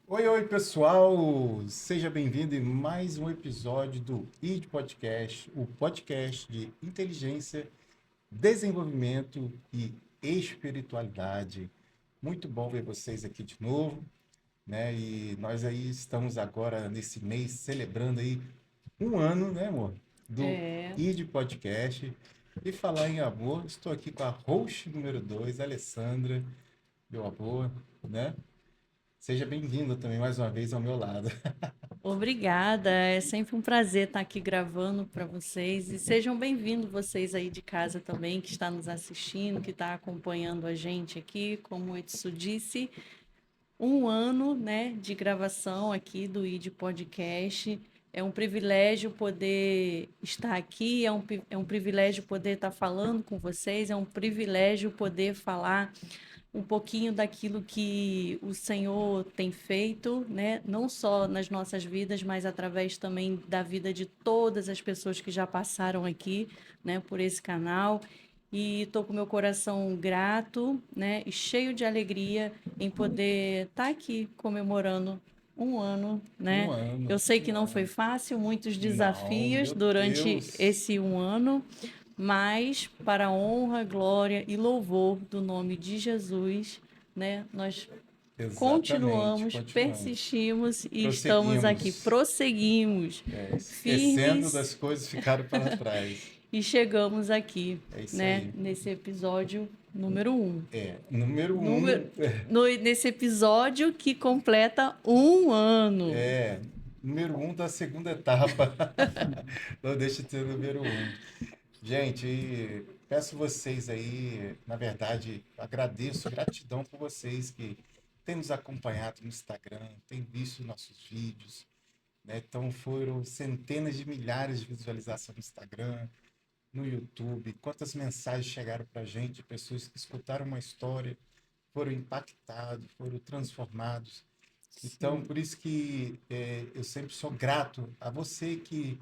Oi, oi, pessoal! Seja bem-vindo em mais um episódio do ID Podcast, o podcast de inteligência, desenvolvimento e espiritualidade. Muito bom ver vocês aqui de novo, né? E nós aí estamos agora nesse mês celebrando aí um ano, né, amor? Do É, ID Podcast. E falar em amor, estou aqui com a host número 2, Alessandra, meu amor, né? Seja bem-vinda também mais uma vez ao meu lado. obrigada. É sempre um prazer estar aqui gravando para vocês e sejam bem-vindos vocês aí de casa também que está nos assistindo, que está acompanhando a gente aqui. Como o Edson disse, um ano, né, de gravação aqui do ID Podcast. É um privilégio poder estar aqui, é um privilégio poder estar falando com vocês, é um privilégio poder falar um pouquinho daquilo que o Senhor tem feito, né? Não só nas nossas vidas, mas através também da vida de todas as pessoas que já passaram aqui, né, por esse canal. E estou com meu coração grato, né, e cheio de alegria em poder estar aqui comemorando um ano, Um né? Eu ano, sei que um não foi ano. fácil, muitos Não, desafios meu durante Deus. esse um ano, mas para a honra, glória e louvor do nome de Jesus, né? Nós Exatamente, continuamos, continuamos. persistimos e estamos aqui, Prosseguimos. prosseguimos Esquecendo firmes das coisas que ficaram para trás. e chegamos aqui, É isso né? aí. Nesse episódio número um. Número Número, um, nesse episódio que completa um ano. é, número um da segunda etapa. Não deixa de ser número um. Gente, e peço vocês aí, na verdade, agradeço, gratidão por vocês que têm nos acompanhado no Instagram, têm visto nossos vídeos, né? Então foram centenas de milhares de visualizações no Instagram, no YouTube, quantas mensagens chegaram para a gente, de pessoas que escutaram uma história, foram impactados, foram transformados. Então, Sim, por isso que eu sempre sou grato a você que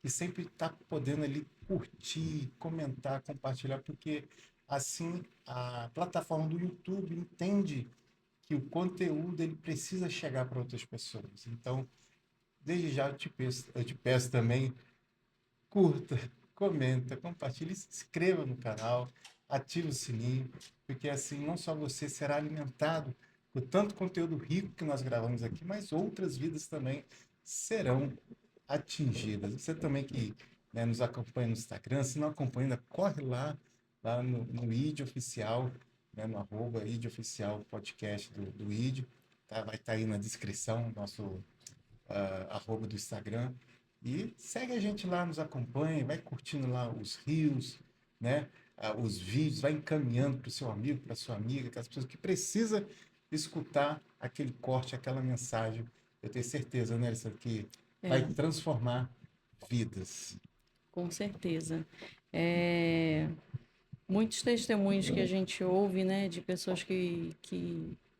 sempre está podendo ali curtir, comentar, compartilhar, porque assim a plataforma do YouTube entende que o conteúdo ele precisa chegar para outras pessoas. Então, desde já eu te peço também, curta, comenta, compartilhe, se inscreva no canal, ative o sininho, porque assim não só você será alimentado por tanto conteúdo rico que nós gravamos aqui, mas outras vidas também serão atingidas. Você também que, né, nos acompanha no Instagram, se não acompanha, ainda corre lá no ID Oficial, né, no arroba ID Oficial Podcast do ID, tá? Vai estar aí na descrição, nosso arroba do Instagram. E segue a gente lá, nos acompanha, vai curtindo lá os rios, né? Os vídeos, vai encaminhando para o seu amigo, para sua amiga, aquelas pessoas que precisam escutar aquele corte, aquela mensagem. Eu tenho certeza, né, Alessandra, que vai é, transformar vidas. com certeza. É, muitos testemunhos que a gente ouve, né, de pessoas que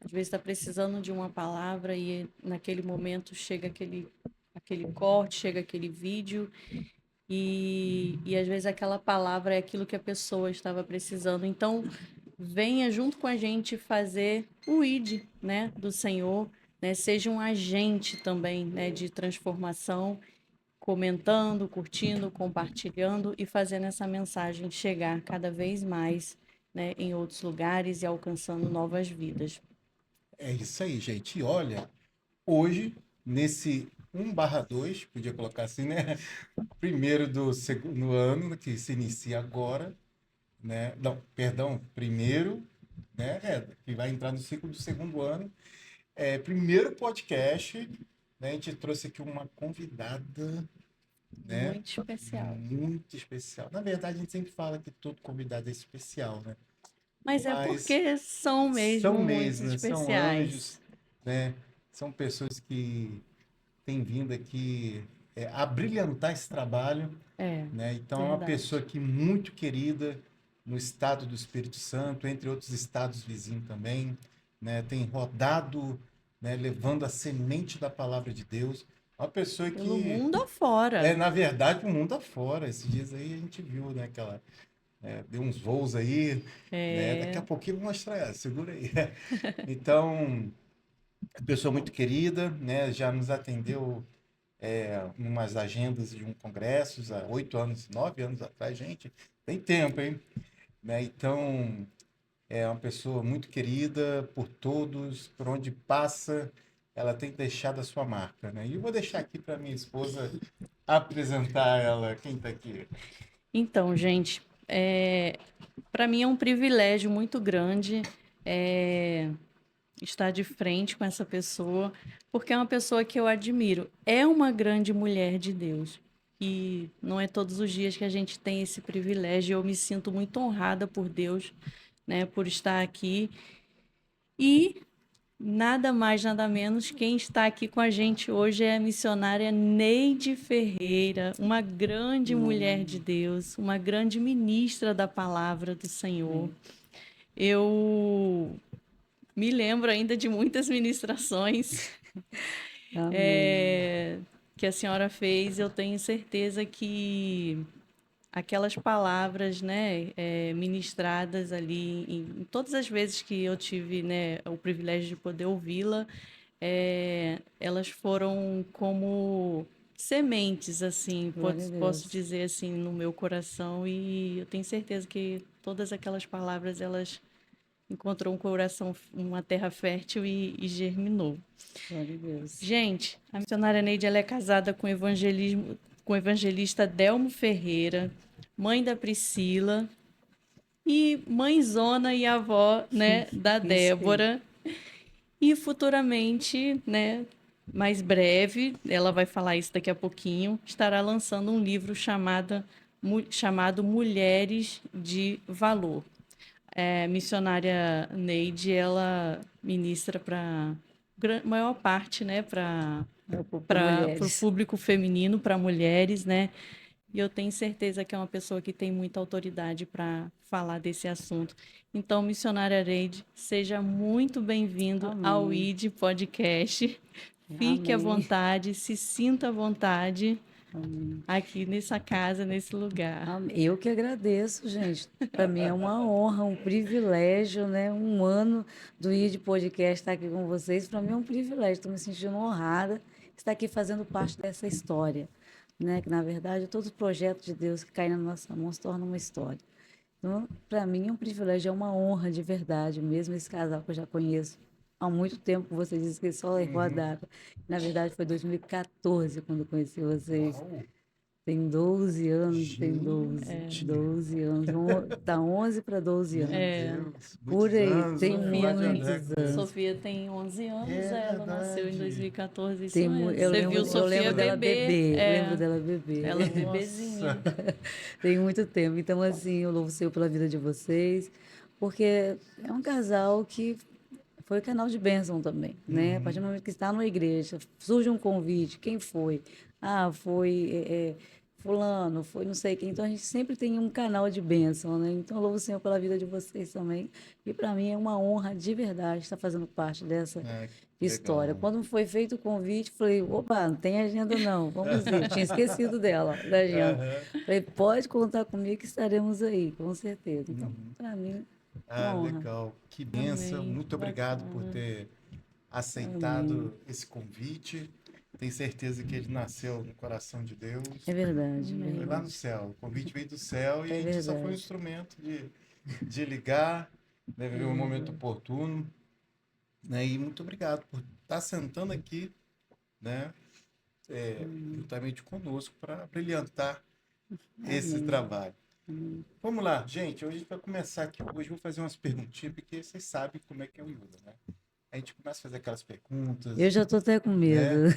às vezes está precisando de uma palavra e naquele momento chega aquele corte, chega aquele vídeo e às vezes aquela palavra é aquilo que a pessoa estava precisando. Então, venha junto com a gente fazer o ID, né, do Senhor, né, seja um agente também, né, de transformação, comentando, curtindo, compartilhando e fazendo essa mensagem chegar cada vez mais, né, em outros lugares e alcançando novas vidas. É isso aí, gente. E olha, hoje, nesse 1/2, podia colocar assim, né? Primeiro do segundo ano, que se inicia agora, né? Não, perdão, primeiro, né? Que vai entrar no ciclo do segundo ano. Primeiro podcast, né? A gente trouxe aqui uma convidada, né? Muito especial. Muito especial. Na verdade, a gente sempre fala que todo convidado é especial, né? Mas é Mas porque são são mesmo muito mesmo, né? São especiais. anjos, né? São pessoas que têm vindo aqui abrilhantar esse trabalho, É, né? Então, é uma pessoa verdade. aqui muito querida no estado do Espírito Santo, entre outros estados vizinhos também, né? Tem rodado, né, levando a semente da palavra de Deus. Uma pessoa Pelo que mundo afora. na verdade, o mundo afora. Esses dias aí a gente viu, né, que ela deu uns voos aí, né? Daqui a É, pouquinho eu vou mostrar ela, segura aí. Então, pessoa muito querida, né? Já nos atendeu em umas agendas de um congressos há 8 anos, 9 anos atrás, gente. Tem tempo, hein? Né? Então, é uma pessoa muito querida por todos, por onde passa, ela tem deixado a sua marca, né? E eu vou deixar aqui para minha esposa apresentar ela. Quem está aqui? Então, gente, para mim é um privilégio muito grande é, estar de frente com essa pessoa, porque é uma pessoa que eu admiro. É uma grande mulher de Deus. E não é todos os dias que a gente tem esse privilégio. Eu me sinto muito honrada por Deus, né, por estar aqui. E nada mais, nada menos, quem está aqui com a gente hoje é a missionária Neide Ferreira, uma grande mulher de Deus, uma grande ministra da palavra do Senhor. Eu me lembro ainda de muitas ministrações Amém. que a senhora fez. Eu tenho certeza que aquelas palavras, né, ministradas ali, em todas as vezes que eu tive, né, o privilégio de poder ouvi-la, elas foram como sementes, assim, Glória a posso Deus. dizer assim, no meu coração, e eu tenho certeza que todas aquelas palavras, elas encontrou um coração, uma terra fértil e germinou. Glória a Deus. Gente, a missionária Neide, ela é casada com o evangelista Delmo Ferreira, mãe da Priscila e mãezona e avó, né, da Isso aí. Débora. E futuramente, né, mais breve, ela vai falar isso daqui a pouquinho, estará lançando um livro chamado Mulheres de Valor. Missionária Neide, ela ministra para maior parte, né, Para para o mulheres. público feminino, para mulheres, né? E eu tenho certeza que é uma pessoa que tem muita autoridade para falar desse assunto. Então, missionária Neide, seja muito bem-vindo ao Amém. ID Podcast. Fique à Amém. vontade, se sinta à vontade Amém. aqui nessa casa, nesse lugar. Amém. Eu que agradeço, gente. Para mim é uma honra, um privilégio, né? Um ano do ID Podcast estar aqui com vocês. Para mim é um privilégio. Estou me sentindo honrada de estar aqui fazendo parte dessa história, né? Que na verdade todos os projetos de Deus que caem na nossa mão se tornam uma história. Então, para mim é um privilégio, é uma honra de verdade, mesmo esse casal que eu já conheço há muito tempo. Você disse que só errou a data. Na verdade, foi 2014 quando eu conheci vocês. Uau, Tem 12 anos, tem 12, gente, 12 anos. Tá 11 para 12 meu anos. Deus, Por muitos aí, anos, tem vamos pular de uma muitos década. anos. Sofia tem 11 anos, É ela nasceu em verdade. 2014, isso Tem, mesmo. eu Você lembro, viu eu Sofia lembro dela bebê, bebê, lembro dela bebê. ela Nossa, bebezinha. Tem muito tempo. Então, assim, eu louvo o Senhor pela vida de vocês, porque é um casal que foi canal de bênção também, né? A partir do momento que está numa igreja, surge um convite, quem foi? Ah, foi fulano, foi não sei quem. Então, a gente sempre tem um canal de bênção, né? Então, eu louvo o Senhor pela vida de vocês também. E para mim é uma honra de verdade estar fazendo parte dessa que história. legal. Quando foi feito o convite, falei, opa, não tem agenda não, vamos ir. Tinha esquecido dela, da agenda. Aham. Falei, pode contar comigo que estaremos aí, com certeza. Então, para mim, Ah, uma honra. legal. Que bênção. Amém, Muito que obrigado por bacana. ter Amém. aceitado esse convite. Tenho certeza que ele nasceu no coração de É Deus. verdade, é Foi lá no verdade. céu. O convite veio do céu e a É gente só foi um verdade. instrumento de ligar, né, ver o momento oportuno. Né? E muito obrigado por estar sentando aqui, né, juntamente conosco para brilhantar esse Amém. trabalho. Vamos lá, gente. Hoje a gente vai começar aqui. Hoje eu vou fazer umas perguntinhas, porque vocês sabem como é que é o Yuda, né? A gente começa a fazer aquelas perguntas, Eu já estou até com né? medo.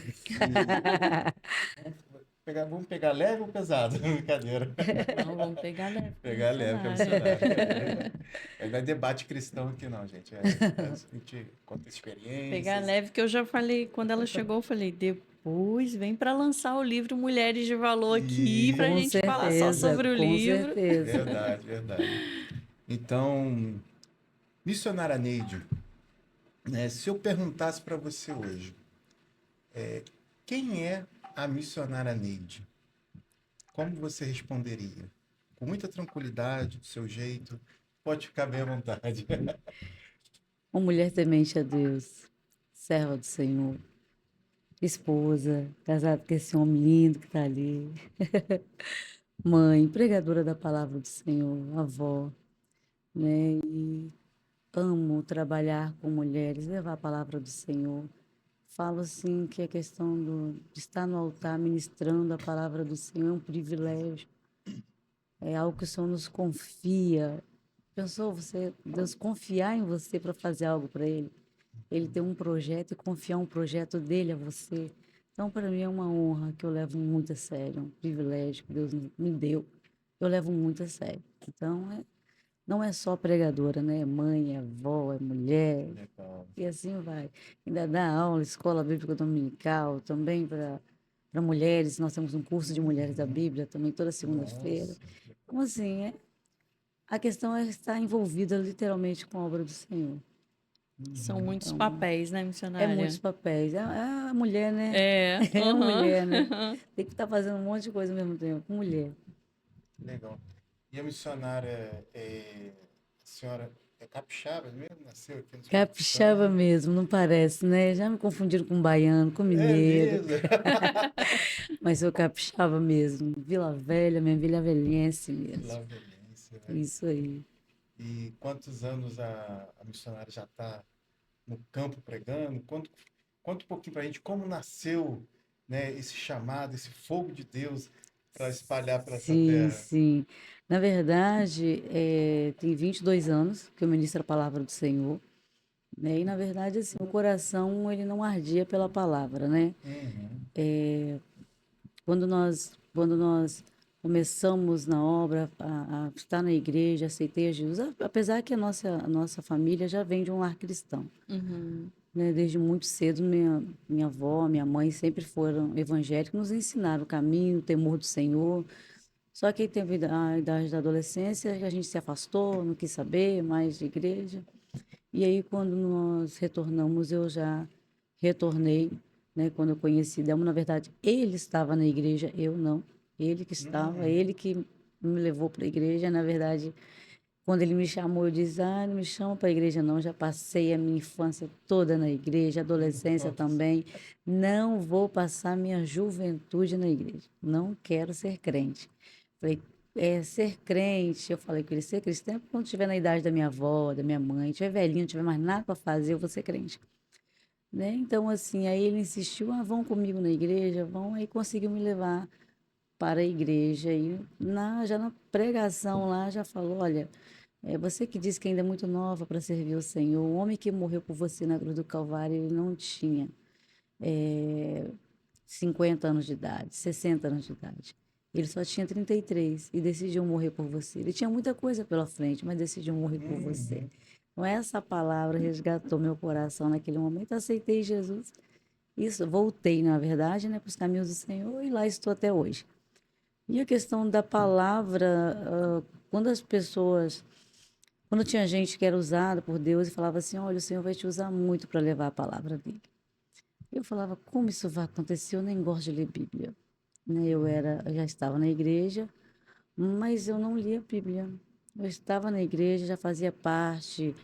Vamos pegar leve ou pesado? Brincadeira. Não, vamos pegar leve com o Pegar leve, que é missionário. missionário. Não é debate cristão aqui, não, gente. A gente conta Pegar experiências. leve, que eu já falei, quando ela chegou, eu falei, depois vem para lançar o livro Mulheres de Valor aqui, E para a Com gente falar só certeza, sobre o com livro. certeza. verdade, verdade. Então, missionária Neide, né, se eu perguntasse para você hoje, quem é a missionária Neide? Como você responderia? Com muita tranquilidade, do seu jeito, pode ficar bem à vontade. Uma mulher temente a Deus, serva do Senhor, esposa, casada com esse homem lindo que está ali, mãe, pregadora da palavra do Senhor, avó, né? E amo trabalhar com mulheres, levar a palavra do Senhor. Falo assim que a questão de estar no altar ministrando a palavra do Senhor é um privilégio, é algo que o Senhor nos confia. Pensou você, Deus confiar em você para fazer algo para Ele? Ele tem um projeto e confiar um projeto dele a você. Então, para mim é uma honra que eu levo muito a sério, é um privilégio que Deus me deu. Eu levo muito a sério. Então, não é só pregadora, né? É mãe, é avó, é mulher, Legal. e assim vai. Ainda dá aula, escola bíblica dominical, também para mulheres. Nós temos um curso de mulheres da Bíblia também toda segunda-feira. Nossa. Então, assim, a questão é estar envolvida literalmente com a obra do Senhor. São muitos Então, papéis, né, é muitos missionária? papéis. É a mulher, né? É, É a aham. mulher, né? Tem que estar fazendo um monte de coisa ao mesmo tempo. Mulher. Legal. E a missionária, a senhora é capixaba mesmo? Nasceu aqui no Espírito Capixaba Santo? mesmo, não parece, né? Já me confundiram com baiano, com É mineiro, mesmo? mas sou capixaba mesmo. Vila Velha, minha Vila Velhense mesmo. Lavelense, né? Isso aí. E quantos anos a missionária já está no campo pregando? Conta um pouquinho para a gente como nasceu, né, esse chamado, esse fogo de Deus para espalhar para essa Sim, terra. sim. Na verdade, tem 22 anos que eu ministro a palavra do Senhor, né? E, na verdade, assim, o coração, ele não ardia pela palavra, né? Uhum. Quando nós começamos na obra, a estar na igreja, aceitei a Jesus, apesar que a nossa família já vem de um lar cristão, Uhum. né? Desde muito cedo, minha avó, minha mãe sempre foram evangélicos, nos ensinaram o caminho, o temor do Senhor. Só que aí teve a idade da adolescência, que a gente se afastou, não quis saber mais de igreja. E aí, quando nós retornamos, eu já retornei, né? Quando eu conheci Delmo, na verdade, ele estava na igreja, eu não. Ele que estava, Uhum. ele que me levou para a igreja. Na verdade, quando ele me chamou, eu disse: Ah, não me chama para a igreja, não. Já passei a minha infância toda na igreja, adolescência Nossa. também. Não vou passar minha juventude na igreja. Não quero ser crente. Falei, ser crente, eu falei com ele, ser cristão, quando estiver na idade da minha avó, da minha mãe, estiver velhinho, não tiver mais nada para fazer, eu vou ser crente. Né? Então, assim, aí ele insistiu, vão comigo na igreja, vão, aí conseguiu me levar para a igreja. E já na pregação lá, já falou, olha, você que disse que ainda é muito nova para servir o Senhor, o homem que morreu por você na cruz do Calvário, ele não tinha é, 50 anos de idade, 60 anos de idade. Ele só tinha 33 e decidiu morrer por você. Ele tinha muita coisa pela frente, mas decidiu morrer por você. Uhum. Então, essa palavra resgatou meu coração naquele momento. Aceitei Jesus. Isso, voltei, na verdade, né, para os caminhos do Senhor e lá estou até hoje. E a questão da palavra, quando as pessoas, quando tinha gente que era usada por Deus e falava assim, olha, o Senhor vai te usar muito para levar a palavra dele. Eu falava, como isso vai acontecer? Eu nem gosto de ler Bíblia. Né? Eu já estava na igreja, mas eu não lia a Bíblia. Eu estava na igreja, já fazia parte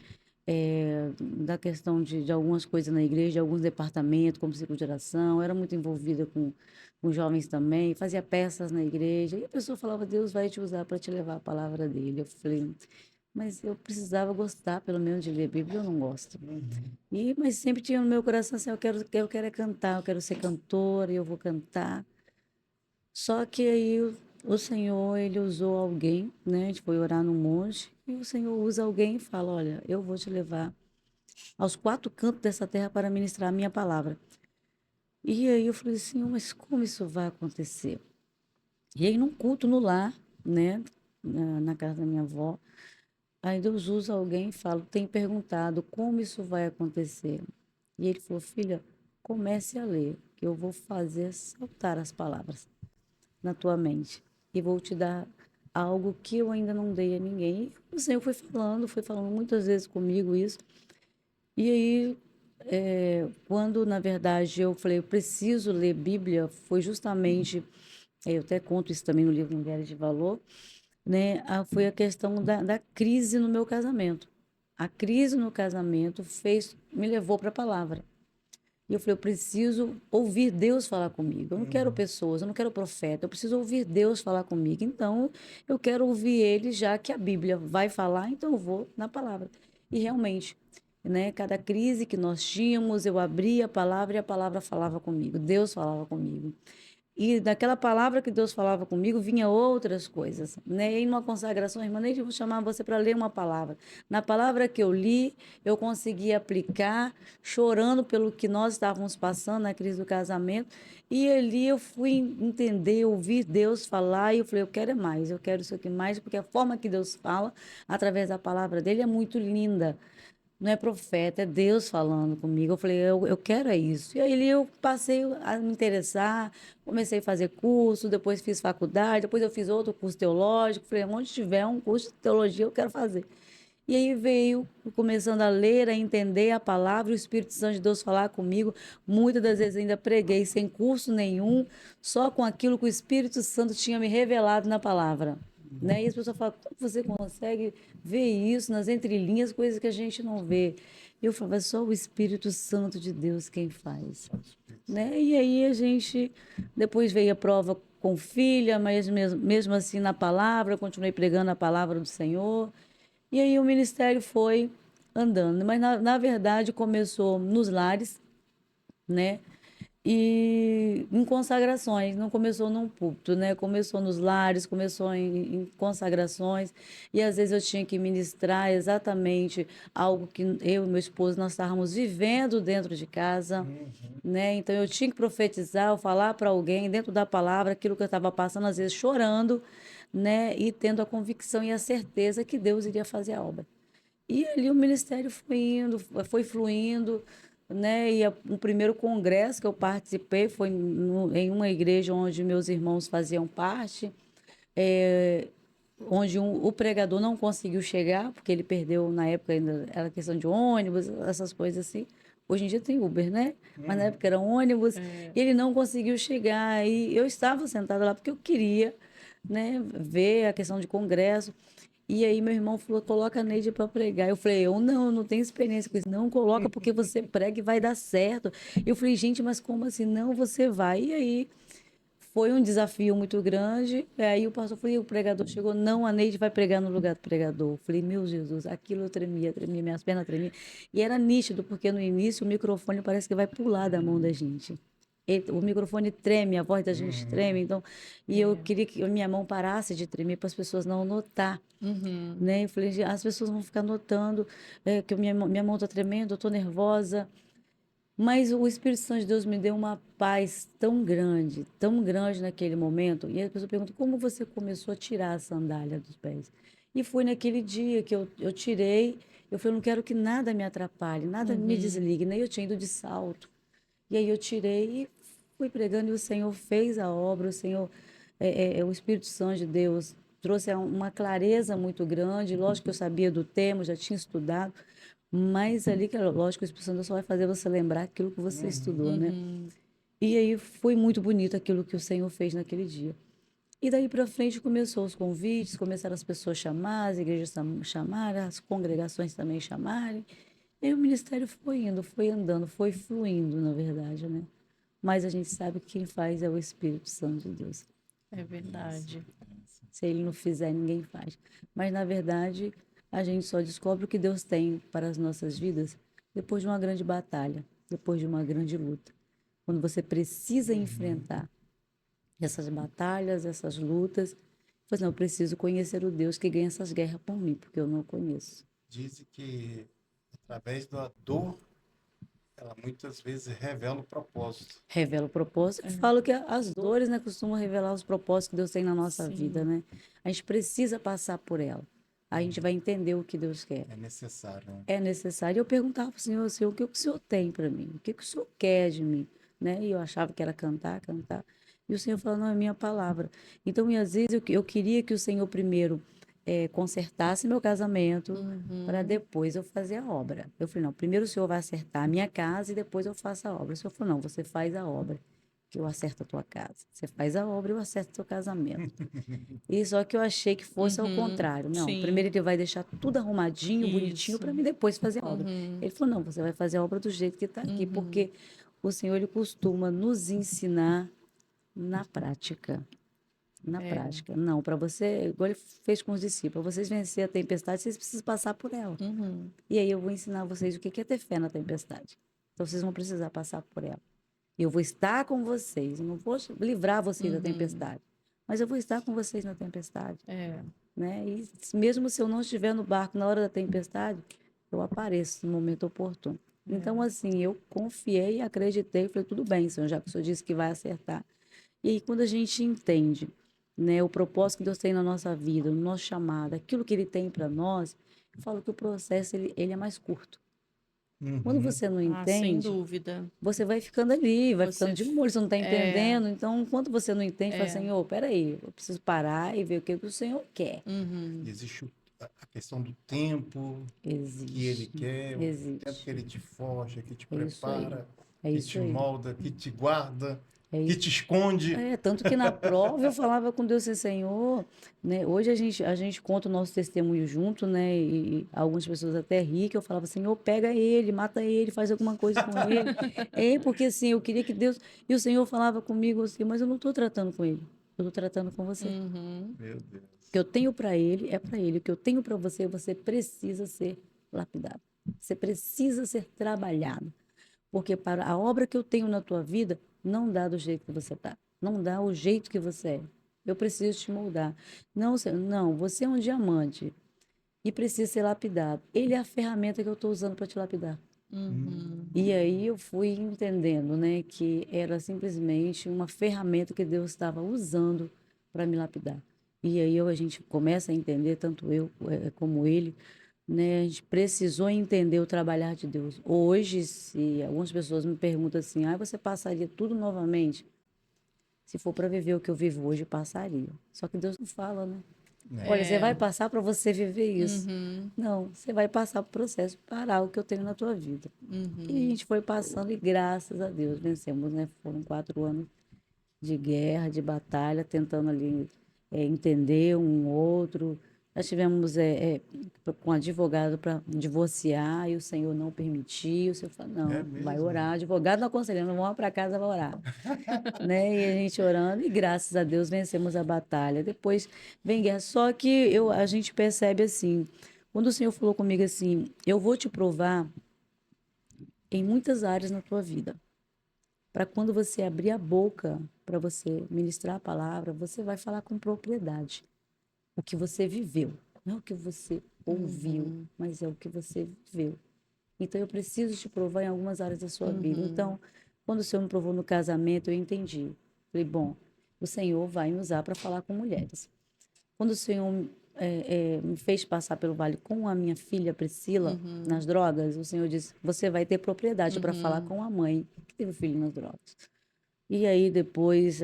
da questão de algumas coisas na igreja, de alguns departamentos, como ciclo de oração. Eu era muito envolvida com jovens também, fazia peças na igreja. E a pessoa falava, Deus vai te usar para te levar a palavra dele. Eu falei, mas eu precisava gostar, pelo menos, de ler Bíblia, eu não gosto. Uhum. Mas sempre tinha no meu coração assim, eu quero é cantar, eu quero ser cantora, e eu vou cantar. Só que aí o Senhor, ele usou alguém, né? A gente foi orar no monte, e o Senhor usa alguém e fala: Olha, eu vou te levar aos quatro cantos dessa terra para ministrar a minha palavra. E aí eu falei assim: Mas como isso vai acontecer? E aí, num culto no lar, né? Na casa da minha avó, aí Deus usa alguém e fala: Tem perguntado como isso vai acontecer. E ele falou: Filha, comece a ler, que eu vou fazer saltar as palavras na tua mente e vou te dar algo que eu ainda não dei a ninguém. E o Senhor foi falando muitas vezes comigo isso. E aí, quando na verdade eu falei, eu preciso ler Bíblia, foi justamente, eu até conto isso também no livro Mulheres de Valor, né? Foi a questão da crise no meu casamento. A crise no casamento me levou para a palavra. E eu falei, eu preciso ouvir Deus falar comigo. Eu não quero pessoas, eu não quero profeta, eu preciso ouvir Deus falar comigo. Então, eu quero ouvir ele, já que a Bíblia vai falar, então eu vou na palavra. E realmente, né, cada crise que nós tínhamos, eu abria a palavra e a palavra falava comigo, Deus falava comigo. E daquela palavra que Deus falava comigo, vinha outras coisas, né? E aí, numa consagração, irmã Neide, eu vou chamar você para ler uma palavra. Na palavra que eu li, eu consegui aplicar, chorando pelo que nós estávamos passando na crise do casamento. E ali eu fui entender, ouvir Deus falar, e eu falei, eu quero é mais, eu quero isso aqui mais, porque a forma que Deus fala, através da palavra dele, é muito linda. Não é profeta, é Deus falando comigo. Eu falei, eu quero é isso. E aí eu passei a me interessar, comecei a fazer curso, depois fiz faculdade, depois eu fiz outro curso teológico. Falei, onde tiver um curso de teologia, eu quero fazer. E aí veio, começando a ler, a entender a palavra, o Espírito Santo de Deus falar comigo. Muitas das vezes ainda preguei sem curso nenhum, só com aquilo que o Espírito Santo tinha me revelado na palavra. Né? E as pessoas falam, como você consegue ver isso nas entrelinhas, coisas que a gente não vê? E eu falava, é só o Espírito Santo de Deus quem faz. Né? E aí a gente, depois veio a prova com filha, mas mesmo assim na palavra, eu continuei pregando a palavra do Senhor. E aí o ministério foi andando. Mas na verdade começou nos lares, né? E em consagrações, não começou num púlpito, né? Começou nos lares, começou em consagrações, e às vezes eu tinha que ministrar exatamente algo que eu e meu esposo nós estávamos vivendo dentro de casa, né? Então eu tinha que profetizar, ou falar para alguém dentro da palavra aquilo que eu estava passando, às vezes chorando, né? E tendo a convicção e a certeza que Deus iria fazer a obra. E ali o ministério foi indo, foi fluindo, né? E o primeiro congresso que eu participei foi em uma igreja onde meus irmãos faziam parte, é, onde o pregador não conseguiu chegar, porque ele perdeu, na época ainda era questão de ônibus, essas coisas assim. Hoje em dia tem Uber, né? Mas na época era ônibus, e ele não conseguiu chegar. E eu estava sentada lá porque eu queria, né, ver a questão de congresso. E aí meu irmão falou, coloca a Neide para pregar. Eu falei, eu não tenho experiência com isso. Não, coloca porque você prega e vai dar certo. Eu falei, gente, mas como assim? Não, você vai. E aí foi um desafio muito grande. E aí o pastor falou, e o pregador chegou, não, a Neide vai pregar no lugar do pregador. Eu falei, meu Jesus, aquilo eu tremia, tremia, minhas pernas tremiam. E era nítido, porque no início o microfone parece que vai pular da mão da gente. O microfone treme, a voz da gente treme, então, e eu queria que a minha mão parasse de tremer para as pessoas não notar, né? Eu falei, as pessoas vão ficar notando que minha mão está tremendo, eu estou nervosa. Mas o Espírito Santo de Deus me deu uma paz tão grande naquele momento. E a pessoa pergunta, como você começou a tirar a sandália dos pés? E foi naquele dia que eu tirei, eu falei, não quero que nada me atrapalhe, nada me desligue, nem eu tinha ido de salto. E aí eu tirei e fui pregando e o Senhor fez a obra, o Senhor, o Espírito Santo de Deus trouxe uma clareza muito grande. Lógico que eu sabia do tema, já tinha estudado, mas ali, que lógico, o Espírito Santo só vai fazer você lembrar aquilo que você estudou, né? E aí foi muito bonito aquilo que o Senhor fez naquele dia. E daí para frente começou os convites, começaram as pessoas a chamar, as igrejas chamarem, as congregações também chamarem. E aí o ministério foi indo, foi andando, foi fluindo, na verdade, né? Mas a gente sabe que quem faz é o Espírito Santo de Deus. É verdade. Se ele não fizer, ninguém faz. Mas, na verdade, a gente só descobre o que Deus tem para as nossas vidas depois de uma grande batalha, depois de uma grande luta. Quando você precisa enfrentar essas batalhas, essas lutas, pois não, eu preciso conhecer o Deus que ganha essas guerras por mim, porque eu não conheço. Dizem que através da dor, ela muitas vezes revela o propósito. Revela o propósito. Eu falo que as dores, né, costumam revelar os propósitos que Deus tem na nossa vida, né? A gente precisa passar por ela. A gente vai entender o que Deus quer. É necessário, né? É necessário. Eu perguntava para o Senhor, Senhor, o que o Senhor tem para mim? O que o Senhor quer de mim? Né? E eu achava que era cantar, cantar. E o Senhor falou, não, é minha palavra. Então, e às vezes eu queria que o Senhor primeiro consertasse meu casamento para depois eu fazer a obra. Eu falei, não, primeiro o Senhor vai acertar a minha casa e depois eu faço a obra. O Senhor falou, não, você faz a obra, que eu acerto a tua casa. Você faz a obra e eu acerto o teu casamento. E só que eu achei que fosse ao contrário. Não, Sim. primeiro ele vai deixar tudo arrumadinho, bonitinho, Isso. para mim depois fazer a obra. Ele falou, não, você vai fazer a obra do jeito que está aqui, porque o Senhor ele costuma nos ensinar na prática. Na É. prática. Não, para você, igual ele fez com os discípulos, pra vocês vencer a tempestade, vocês precisam passar por ela. Uhum. E aí eu vou ensinar vocês o que é ter fé na tempestade. Então vocês vão precisar passar por ela. Eu vou estar com vocês, eu não vou livrar vocês da tempestade, mas eu vou estar com vocês na tempestade, É. né? E mesmo se eu não estiver no barco na hora da tempestade, eu apareço no momento oportuno. Então, assim, eu confiei, acreditei, falei, tudo bem, Senhor, já que o Senhor disse que vai acertar. E aí, quando a gente entende, né, o propósito que Deus tem na nossa vida, no nosso chamado, aquilo que Ele tem para nós, eu falo que o processo ele é mais curto. Quando Uhum. você não Ah, sem entende, dúvida. você vai ficando ali, vai Você ficando de molho, você não está é, entendendo. Então, enquanto você não entende, fala, é. Senhor, peraí, eu preciso parar e ver o que que o Senhor quer. Uhum. Existe a questão do tempo que ele Existe, quer, o tempo que existe. ele te forja, que te É isso aí, prepara, é que isso te aí, molda, que te guarda, é que isso. te esconde. Tanto que na prova eu falava com Deus assim, Senhor, né? Hoje a gente conta o nosso testemunho junto, né? E algumas pessoas até ri, que eu falava, Senhor, pega ele, mata ele, faz alguma coisa com ele. Porque assim, eu queria que Deus... E o Senhor falava comigo assim, mas eu não estou tratando com ele, eu estou tratando com você. Uhum. Meu Deus. O que eu tenho para ele é para ele. O que eu tenho para você, você precisa ser lapidado. Você precisa ser trabalhado. Porque para a obra que eu tenho na tua vida, não dá do jeito que você está. Não dá o jeito que você é. Eu preciso te moldar. Não, não, você é um diamante e precisa ser lapidado. Ele é a ferramenta que eu estou usando para te lapidar. Uhum. E aí eu fui entendendo, né, que era simplesmente uma ferramenta que Deus estava usando para me lapidar. E aí a gente começa a entender, tanto eu como ele, né, a gente precisou entender o trabalhar de Deus. Hoje, se algumas pessoas me perguntam assim, você passaria tudo novamente? Se for para viver o que eu vivo hoje, passaria. Só que Deus não fala, né? Olha, você vai É. passar para você viver isso. Uhum. Não, você vai passar por processo para o que eu tenho na tua vida. E a gente foi passando e graças a Deus vencemos, né? Foram 4 anos de guerra, de batalha, tentando ali entender um outro. Nós tivemos com advogado para divorciar e o Senhor não permitiu. O Senhor falou, É não, vai mesmo? orar. Advogado não aconselhando, vamos para casa, vai orar. Né? E a gente orando e graças a Deus vencemos a batalha. Depois vem guerra. Só que a gente percebe assim, quando o Senhor falou comigo assim, eu vou te provar em muitas áreas na tua vida. Para quando você abrir a boca para você ministrar a palavra, você vai falar com propriedade. O que você viveu, não é o que você ouviu, mas é o que você viveu. Então eu preciso te provar em algumas áreas da sua vida. Então, quando o Senhor me provou no casamento, eu entendi. Falei, bom, o Senhor vai me usar para falar com mulheres. Quando o Senhor me fez passar pelo vale com a minha filha Priscila nas drogas, o Senhor disse: você vai ter propriedade para falar com a mãe que teve o filho nas drogas. E aí depois,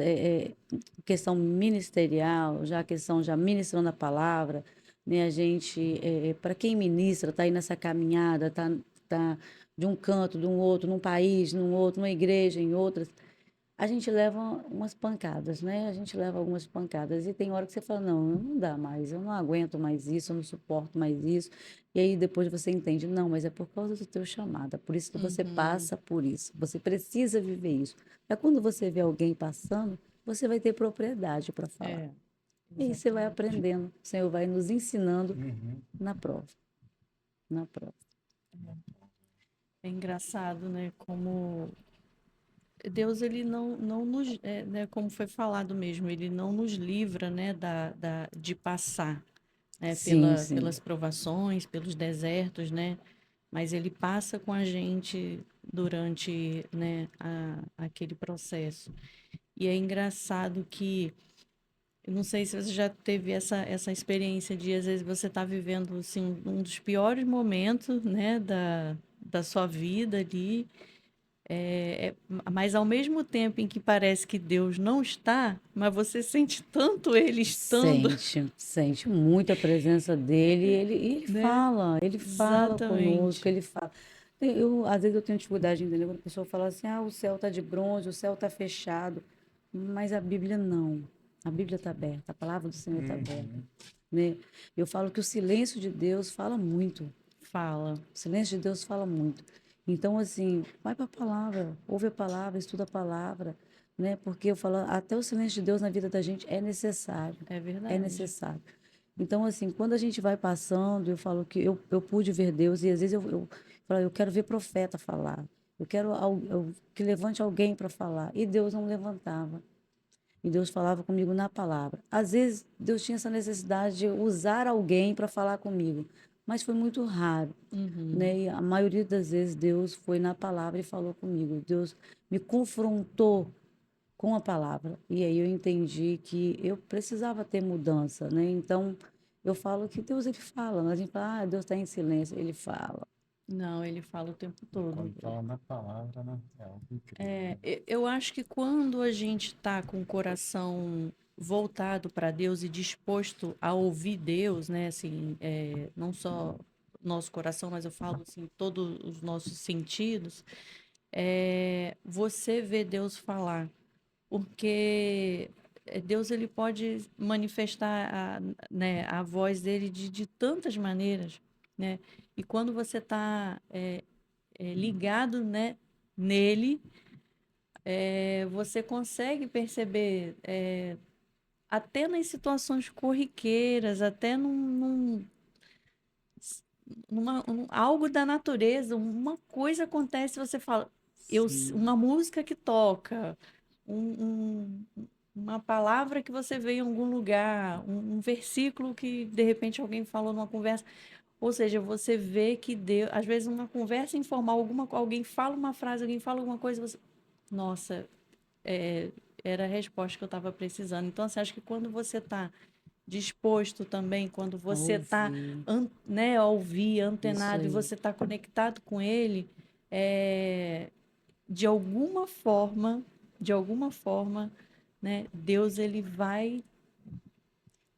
questão ministerial, já a questão já ministrando a palavra, né? A gente, para quem ministra, está aí nessa caminhada, tá de um canto, de um outro, num país, num outro, numa igreja, em outras, a gente leva umas pancadas, né? A gente leva algumas pancadas. E tem hora que você fala, não dá mais, eu não aguento mais isso, eu não suporto mais isso. E aí depois você entende, não, mas é por causa do teu chamado, é por isso que você passa por isso. Você precisa viver isso. Para quando você vê alguém passando, você vai ter propriedade para falar. É. E aí você vai Exatamente. aprendendo, o Senhor vai nos ensinando Uhum. na prova. Na prova. É engraçado, né? Como Deus, ele não nos, né, como foi falado mesmo, ele não nos livra, né, de passar, né, Sim, sim. pelas provações, pelos desertos, né? Mas ele passa com a gente durante, né, aquele processo. E é engraçado que, eu não sei se você já teve essa experiência de, às vezes, você está vivendo, assim, um dos piores momentos, né, da sua vida ali, mas ao mesmo tempo em que parece que Deus não está, mas você sente tanto Ele estando, Sente muito a presença dele, ele né? fala conosco, Exatamente. ele fala. Às vezes eu tenho dificuldade de entender quando a pessoa fala assim, o céu está de bronze, o céu está fechado, mas a Bíblia não. A Bíblia está aberta, a palavra do Senhor está aberta, né? Eu falo que o silêncio de Deus fala muito. Fala. O silêncio de Deus fala muito. Então, assim, vai para a palavra, ouve a palavra, estuda a palavra, né? Porque eu falo, até o silêncio de Deus na vida da gente é necessário, É é verdade. necessário. Então, assim, quando a gente vai passando, eu falo que eu pude ver Deus e às vezes eu falo, eu quero ver profeta falar, eu quero que levante alguém para falar. E Deus não levantava. E Deus falava comigo na palavra. Às vezes, Deus tinha essa necessidade de usar alguém para falar comigo, mas foi muito raro, Uhum. né? E a maioria das vezes Deus foi na palavra e falou comigo. Deus me confrontou com a palavra. E aí eu entendi que eu precisava ter mudança, né? Então, eu falo que Deus, ele fala. Mas a gente fala, Deus está em silêncio. Ele fala. Não, ele fala o tempo E todo. quando fala na palavra, né? É algo incrível, É, né? eu acho que quando a gente está com o coração voltado para Deus e disposto a ouvir Deus, né, assim, não só nosso coração, mas eu falo assim, todos os nossos sentidos, você vê Deus falar, porque Deus ele pode manifestar né, a voz dele de tantas maneiras, né? E quando você está ligado, né, nele, você consegue perceber, até nas situações corriqueiras, até algo da natureza, uma coisa acontece, você fala, Sim, uma música que toca, uma palavra que você vê em algum lugar, um versículo que de repente alguém falou numa conversa. Ou seja, você vê que Deus, às vezes uma conversa informal, alguém fala uma frase, alguém fala alguma coisa, você, nossa, é, era a resposta que eu estava precisando. Então, assim, acho que quando você está disposto também, quando a você está, ouvir. né, a ouvir, Isso antenado, e aí. você está conectado com ele, é, de alguma forma, de alguma forma, né, Deus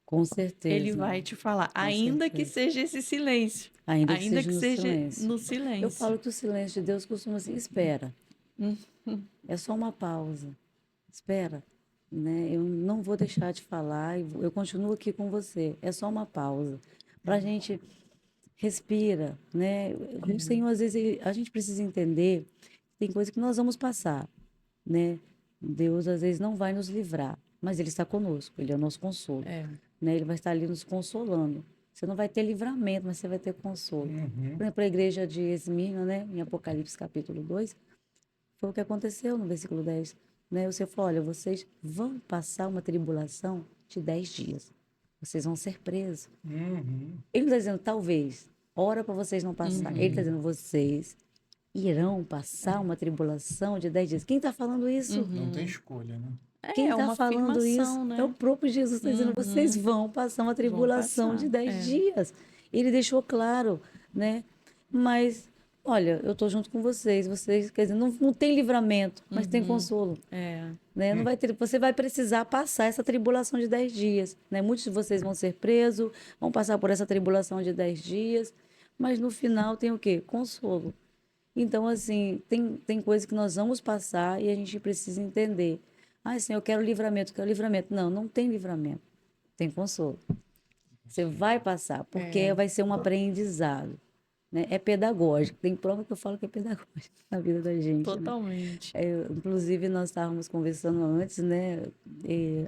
Com ele certeza, vai te falar, com ainda que certeza. seja esse silêncio, Ainda que ainda seja que no seja silêncio. no Eu silêncio. falo que o silêncio de Deus costuma assim, espera. É só uma pausa. Espera, né? Eu não vou deixar de falar, eu continuo aqui com você. É só uma pausa. Para a gente respira, né? O Senhor, às vezes, a gente precisa entender que tem coisa que nós vamos passar, né? Deus, às vezes, não vai nos livrar, mas Ele está conosco, Ele é o nosso consolo, É. né? Ele vai estar ali nos consolando. Você não vai ter livramento, mas você vai ter consolo. Uhum. Por exemplo, a igreja de Esmirna, né? Em Apocalipse capítulo 2 foi o que aconteceu no versículo 10, né? O Senhor falou, olha, vocês vão passar uma tribulação de 10 dias. Vocês vão ser presos. Uhum. Ele não está dizendo, talvez, ora para vocês não passar. Ele está Uhum. dizendo, vocês irão passar uma tribulação de 10 dias. Quem está falando isso? Não tem Uhum. escolha, né? Quem É está uma falando isso? afirmação, É o né? próprio Jesus está dizendo, vocês Uhum. vão passar uma Vão tribulação de passar. 10 É. dias. Ele deixou claro, né? Mas, olha, eu estou junto com vocês, quer dizer, não tem livramento, mas tem Uhum. consolo. É. Né? Não vai ter, você vai precisar passar essa tribulação de 10 dias. Né? Muitos de vocês vão ser presos, vão passar por essa tribulação de 10 dias, mas no final tem o quê? Consolo. Então, assim, tem coisas que nós vamos passar e a gente precisa entender. Ah, assim, eu quero livramento, eu quero livramento. Não, não tem livramento. Tem consolo. Você vai passar, porque É. vai ser um aprendizado. Né? É pedagógico. Tem prova que eu falo que é pedagógico na vida da gente, né? Totalmente. Inclusive, nós estávamos conversando antes, né,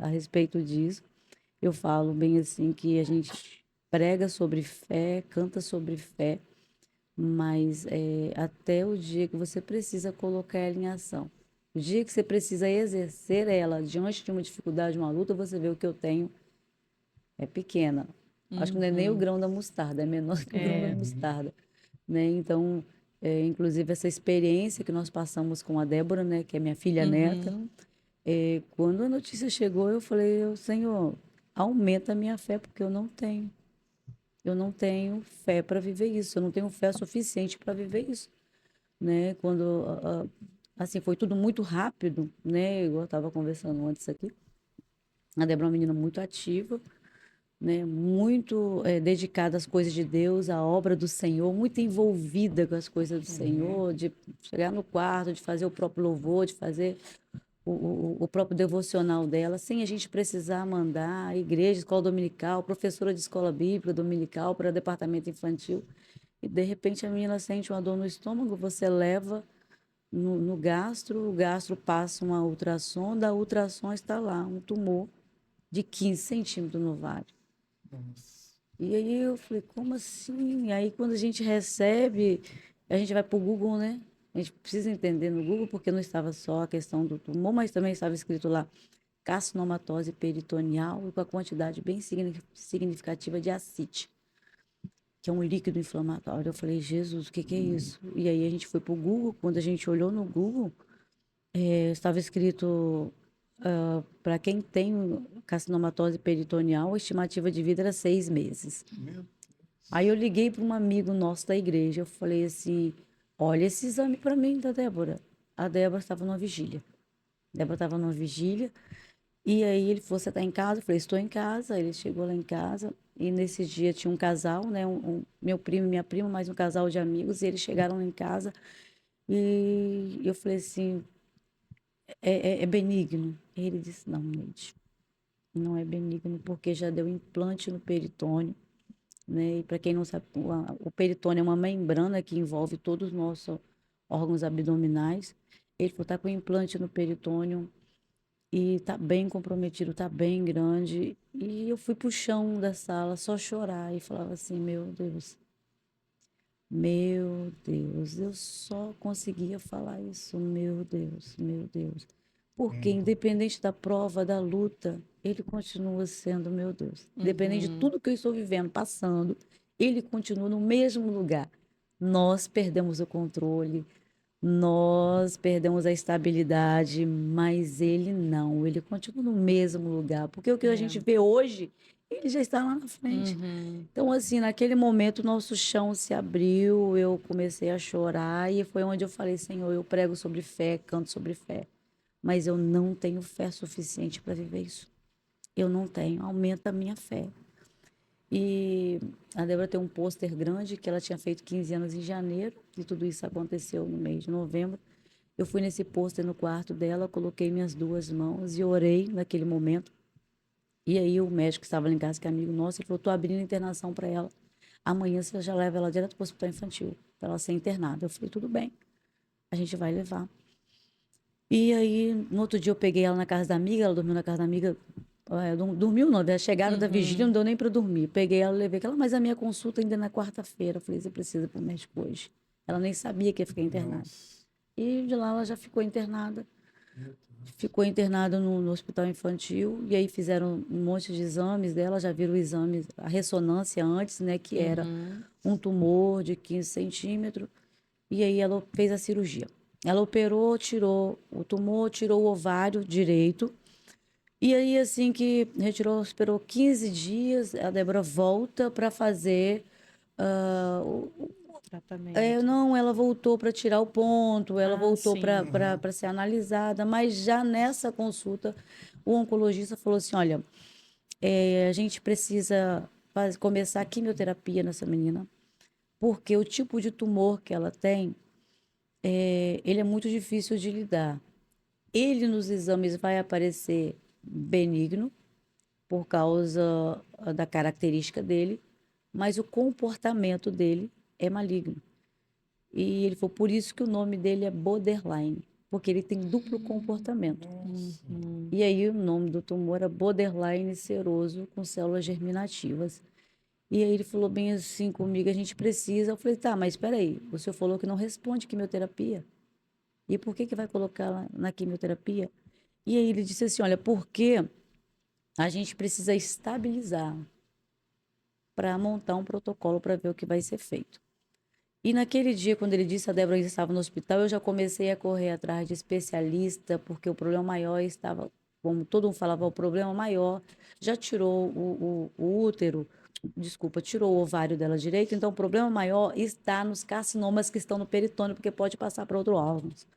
a respeito disso. Eu falo bem assim que a gente prega sobre fé, canta sobre fé, mas até o dia que você precisa colocar ela em ação. O dia que você precisa exercer ela diante de uma dificuldade, uma luta, você vê o que eu tenho é pequena. Acho que não é nem o Uhum. grão da mostarda, é menor que o grão da É. Uhum. mostarda, né? Então, inclusive essa experiência que nós passamos com a Débora, né, que é minha filha neta, Uhum. quando a notícia chegou, eu falei, Senhor, aumenta a minha fé, porque eu não tenho. Eu não tenho fé para viver isso, eu não tenho fé suficiente para viver isso, né? Quando, assim, foi tudo muito rápido, né? Igual eu estava conversando antes aqui. A Débora é uma menina muito ativa, né? Muito dedicada às coisas de Deus, à obra do Senhor, muito envolvida com as coisas do Uhum. Senhor, de chegar no quarto, de fazer o próprio louvor, de fazer o próprio devocional dela, sem a gente precisar mandar igreja, escola dominical, professora de escola bíblica dominical para departamento infantil. E de repente a menina sente uma dor no estômago, você leva no gastro, o gastro passa uma ultrassom, da ultrassom está lá, um tumor de 15 centímetros no ovário. Nossa. E aí eu falei, como assim? E aí quando a gente recebe, a gente vai para o Google, né? A gente precisa entender no Google, porque não estava só a questão do tumor, mas também estava escrito lá carcinomatose peritoneal e com a quantidade bem significativa de ascite, que é um líquido inflamatório. Eu falei, Jesus, o que que é isso? E aí a gente foi para o Google, quando a gente olhou no Google, estava escrito, para quem tem carcinomatose peritoneal, a estimativa de vida era 6 meses. Meu Aí eu liguei para um amigo nosso da igreja, eu falei assim, olha esse exame para mim da Débora. A Débora estava numa vigília. A Débora estava numa vigília, e aí ele falou, você está em casa? Eu falei, estou em casa. Ele chegou lá em casa, e nesse dia tinha um casal, né? Meu primo e minha prima, mais um casal de amigos, e eles chegaram lá em casa, e eu falei assim, é benigno? Ele disse, não, Neide, não é benigno, porque já deu implante no peritônio, né? E para quem não sabe, o peritônio é uma membrana que envolve todos os nossos órgãos abdominais. Ele falou, tá com implante no peritônio e tá bem comprometido, tá bem grande. E eu fui pro chão da sala só chorar e falava assim, meu Deus, eu só conseguia falar isso, meu Deus, meu Deus. Porque Deus. independente da prova, da luta, ele continua sendo meu Deus. Independente de Uhum. tudo que eu estou vivendo, passando, ele continua no mesmo lugar. Nós perdemos o controle, nós perdemos a estabilidade, mas ele não, ele continua no mesmo lugar. Porque o que a É. gente vê hoje, ele já está lá na frente. Uhum. Então, assim, naquele momento, o nosso chão se abriu, eu comecei a chorar e foi onde eu falei, Senhor, eu prego sobre fé, canto sobre fé, mas eu não tenho fé suficiente para viver isso. Eu não tenho, aumenta a minha fé. E a Débora tem um pôster grande que ela tinha feito 15 anos em janeiro, e tudo isso aconteceu no mês de novembro. Eu fui nesse pôster no quarto dela, coloquei minhas duas mãos e orei naquele momento. E aí o médico que estava lá em casa, que é amigo nosso, ele falou, tô abrindo internação para ela. Amanhã você já leva ela direto para o hospital infantil, para ela ser internada. Eu falei, tudo bem, a gente vai levar. E aí, no outro dia, eu peguei ela na casa da amiga, ela dormiu na casa da amiga. Dormiu não, elas chegaram da vigília, não Uhum. deu nem para dormir. Peguei ela, levei ela, mas a minha consulta ainda é na quarta-feira. Eu falei, você precisa ir para o médico hoje. Ela nem sabia que ia ficar internada. Nossa. E de lá ela já ficou internada. Meu Deus. Ficou internada no hospital infantil, e aí fizeram um monte de exames dela, já viram o exame, a ressonância antes, né, que era Uhum. um tumor de 15 centímetros, e aí ela fez a cirurgia. Ela operou, tirou o tumor, tirou o ovário direito, e aí assim que retirou, esperou 15 dias, a Débora volta para fazer ah, Tratamento. não, ela voltou para tirar o ponto, ela Ah, voltou sim. para ser analisada, mas já nessa consulta, o oncologista falou assim: olha, a gente precisa começar a quimioterapia nessa menina, porque o tipo de tumor que ela tem, ele é muito difícil de lidar. Ele nos exames vai aparecer benigno, por causa da característica dele, mas o comportamento dele é maligno. E ele falou, por isso que o nome dele é borderline, porque ele tem duplo comportamento. Nossa. Uhum. E aí o nome do tumor é borderline seroso com células germinativas. E aí ele falou bem assim comigo, a gente precisa. Eu falei, tá, mas espera aí, o senhor falou que não responde quimioterapia. E por que que vai colocar na quimioterapia? E aí ele disse assim, olha, porque a gente precisa estabilizar para montar um protocolo para ver o que vai ser feito. E naquele dia, quando ele disse a Débora que estava no hospital, eu já comecei a correr atrás de especialista, porque o problema maior estava, como todo mundo falava, o problema maior já tirou o útero, desculpa, tirou o ovário dela direito, então o problema maior está nos carcinomas que estão no peritônio, porque pode passar para outros órgãos.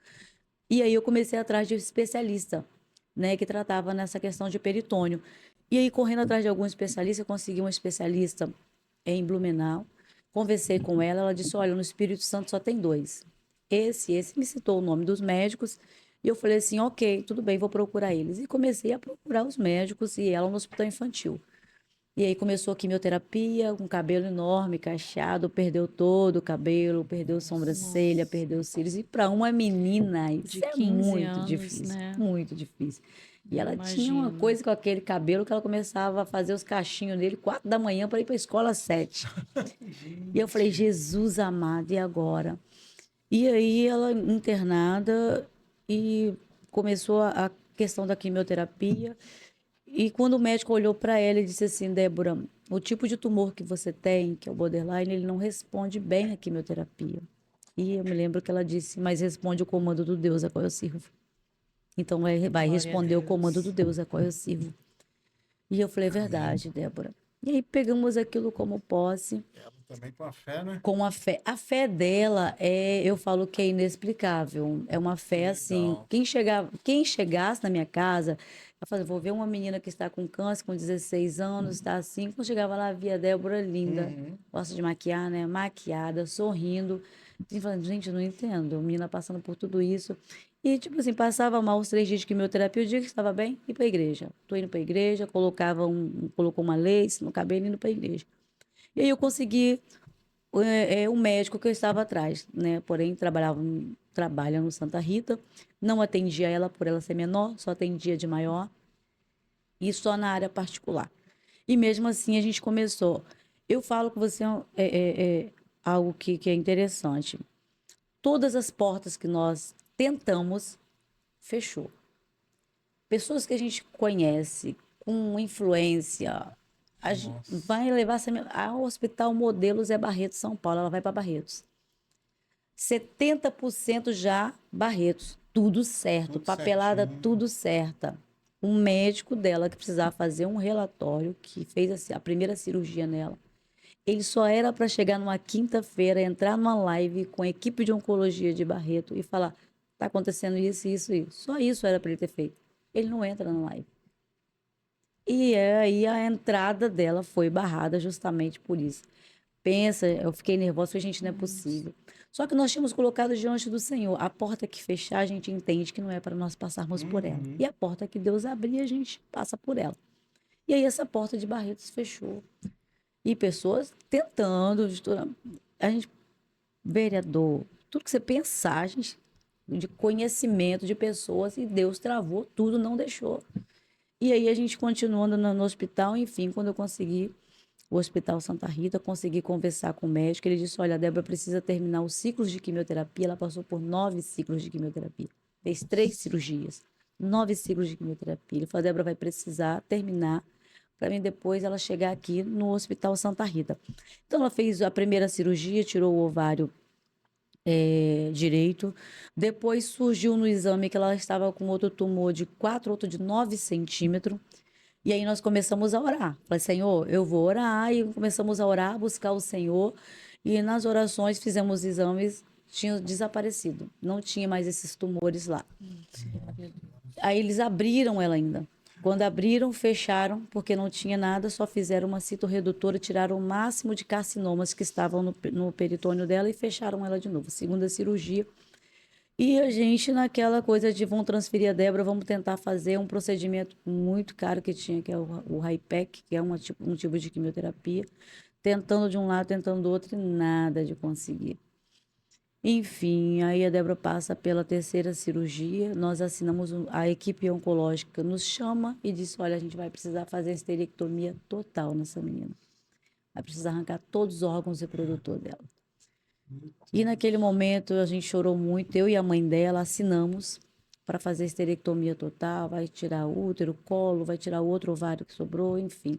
E aí eu comecei atrás de especialista, né, que tratava nessa questão de peritônio. E aí, correndo atrás de algum especialista, eu consegui uma especialista em Blumenau. Conversei com ela, ela disse: olha, no Espírito Santo só tem dois. Esse me citou o nome dos médicos. E eu falei assim: ok, tudo bem, vou procurar eles. E comecei a procurar os médicos e ela no hospital infantil. E aí começou a quimioterapia, com cabelo enorme, cacheado, perdeu todo o cabelo, perdeu sobrancelha, Nossa, perdeu os cílios. E para uma menina, de isso é 15 muito anos, difícil, né? muito difícil. E Eu ela tinha uma imagino. coisa com aquele cabelo que ela começava a fazer os cachinhos dele 4 da manhã para ir para a escola às 7. E eu falei, Gente, Jesus amado, e agora? E aí ela internada e começou a questão da quimioterapia. E quando o médico olhou para ela e disse assim, Débora, o tipo de tumor que você tem, que é o borderline, ele não responde bem à quimioterapia. E eu me lembro que ela disse, mas responde o comando do Deus a qual eu sirvo. Então vai Glória a responder o comando do Deus. Deus a qual eu sirvo. E eu falei, é amém. verdade, Débora. E aí pegamos aquilo como posse, Ela também com a fé, né? com a fé. A fé dela eu falo que é inexplicável. É uma Que fé assim, legal. quem chegasse na minha casa, eu falei, vou ver uma menina que está com câncer, com 16 anos, está assim. Quando chegava lá, via a Débora linda, Uhum. gosta de maquiar, né? Maquiada, sorrindo. E falando, gente, eu não entendo. A menina passando por tudo isso. E, tipo assim, passava mal os 3 dias de quimioterapia, o dia que estava bem, ia para a igreja. Tô indo para a igreja, colocou uma lace no cabelo, indo para a igreja. E aí eu consegui o médico que eu estava atrás, né? Porém, trabalha no Santa Rita. Não atendia ela por ela ser menor, só atendia de maior e só na área particular. E mesmo assim a gente começou. Eu falo que você é algo que é interessante. Todas as portas que nós tentamos, fechou. Pessoas que a gente conhece com influência, Nossa, vai levar ao Hospital Modelo Zé Barretos, São Paulo. Ela vai para Barretos. 70% já Barretos, tudo certo, tudo papelada certinho. tudo certa. Um médico dela que precisava fazer um relatório, que fez a primeira cirurgia nela, ele só era para chegar numa quinta-feira, entrar numa live com a equipe de oncologia de Barreto e falar: tá acontecendo isso, isso, isso. Só isso era para ele ter feito. Ele não entra na live. E aí a entrada dela foi barrada justamente por isso. Pensa, eu fiquei nervosa, falei, gente, não é Nossa. possível. Só que nós tínhamos colocado diante do Senhor. A porta que fechar, a gente entende que não é para nós passarmos por ela. Uhum. E a porta que Deus abrir, a gente passa por ela. E aí essa porta de Barretos fechou. E pessoas tentando, a gente, vereador, tudo que você pensar, a gente, de conhecimento de pessoas, e Deus travou tudo, não deixou. E aí a gente continuando no hospital, enfim, quando eu consegui o Hospital Santa Rita, consegui conversar com o médico. Ele disse: Olha, a Débora precisa terminar os ciclos de quimioterapia. Ela passou por 9 ciclos de quimioterapia, fez 3 cirurgias, 9 ciclos de quimioterapia. Ele falou: a Débora vai precisar terminar para mim depois ela chegar aqui no Hospital Santa Rita. Então, ela fez a primeira cirurgia, tirou o ovário direito. Depois surgiu no exame que ela estava com outro tumor de 4, outro de 9 centímetros. E aí nós começamos a orar. Falei, Senhor, eu vou orar. E começamos a orar, buscar o Senhor. E nas orações fizemos exames, tinham desaparecido. Não tinha mais esses tumores lá. Nossa, glória a Deus. Aí eles abriram ela ainda. Quando abriram, fecharam, porque não tinha nada, só fizeram uma citorredutora, tiraram o máximo de carcinomas que estavam no peritônio dela e fecharam ela de novo. Segunda cirurgia. E a gente, naquela coisa de vão transferir a Débora, vamos tentar fazer um procedimento muito caro que tinha, que é o HIPEC, que é um tipo de quimioterapia, tentando de um lado, tentando do outro, e nada de conseguir. Enfim, aí a Débora passa pela terceira cirurgia, nós assinamos, a equipe oncológica nos chama e diz: olha, a gente vai precisar fazer esterectomia total nessa menina. Vai precisar arrancar todos os órgãos reprodutores dela. Meu E naquele Deus. momento a gente chorou muito, eu e a mãe dela assinamos para fazer esterectomia total, vai tirar o útero, o colo, vai tirar o outro ovário que sobrou, enfim.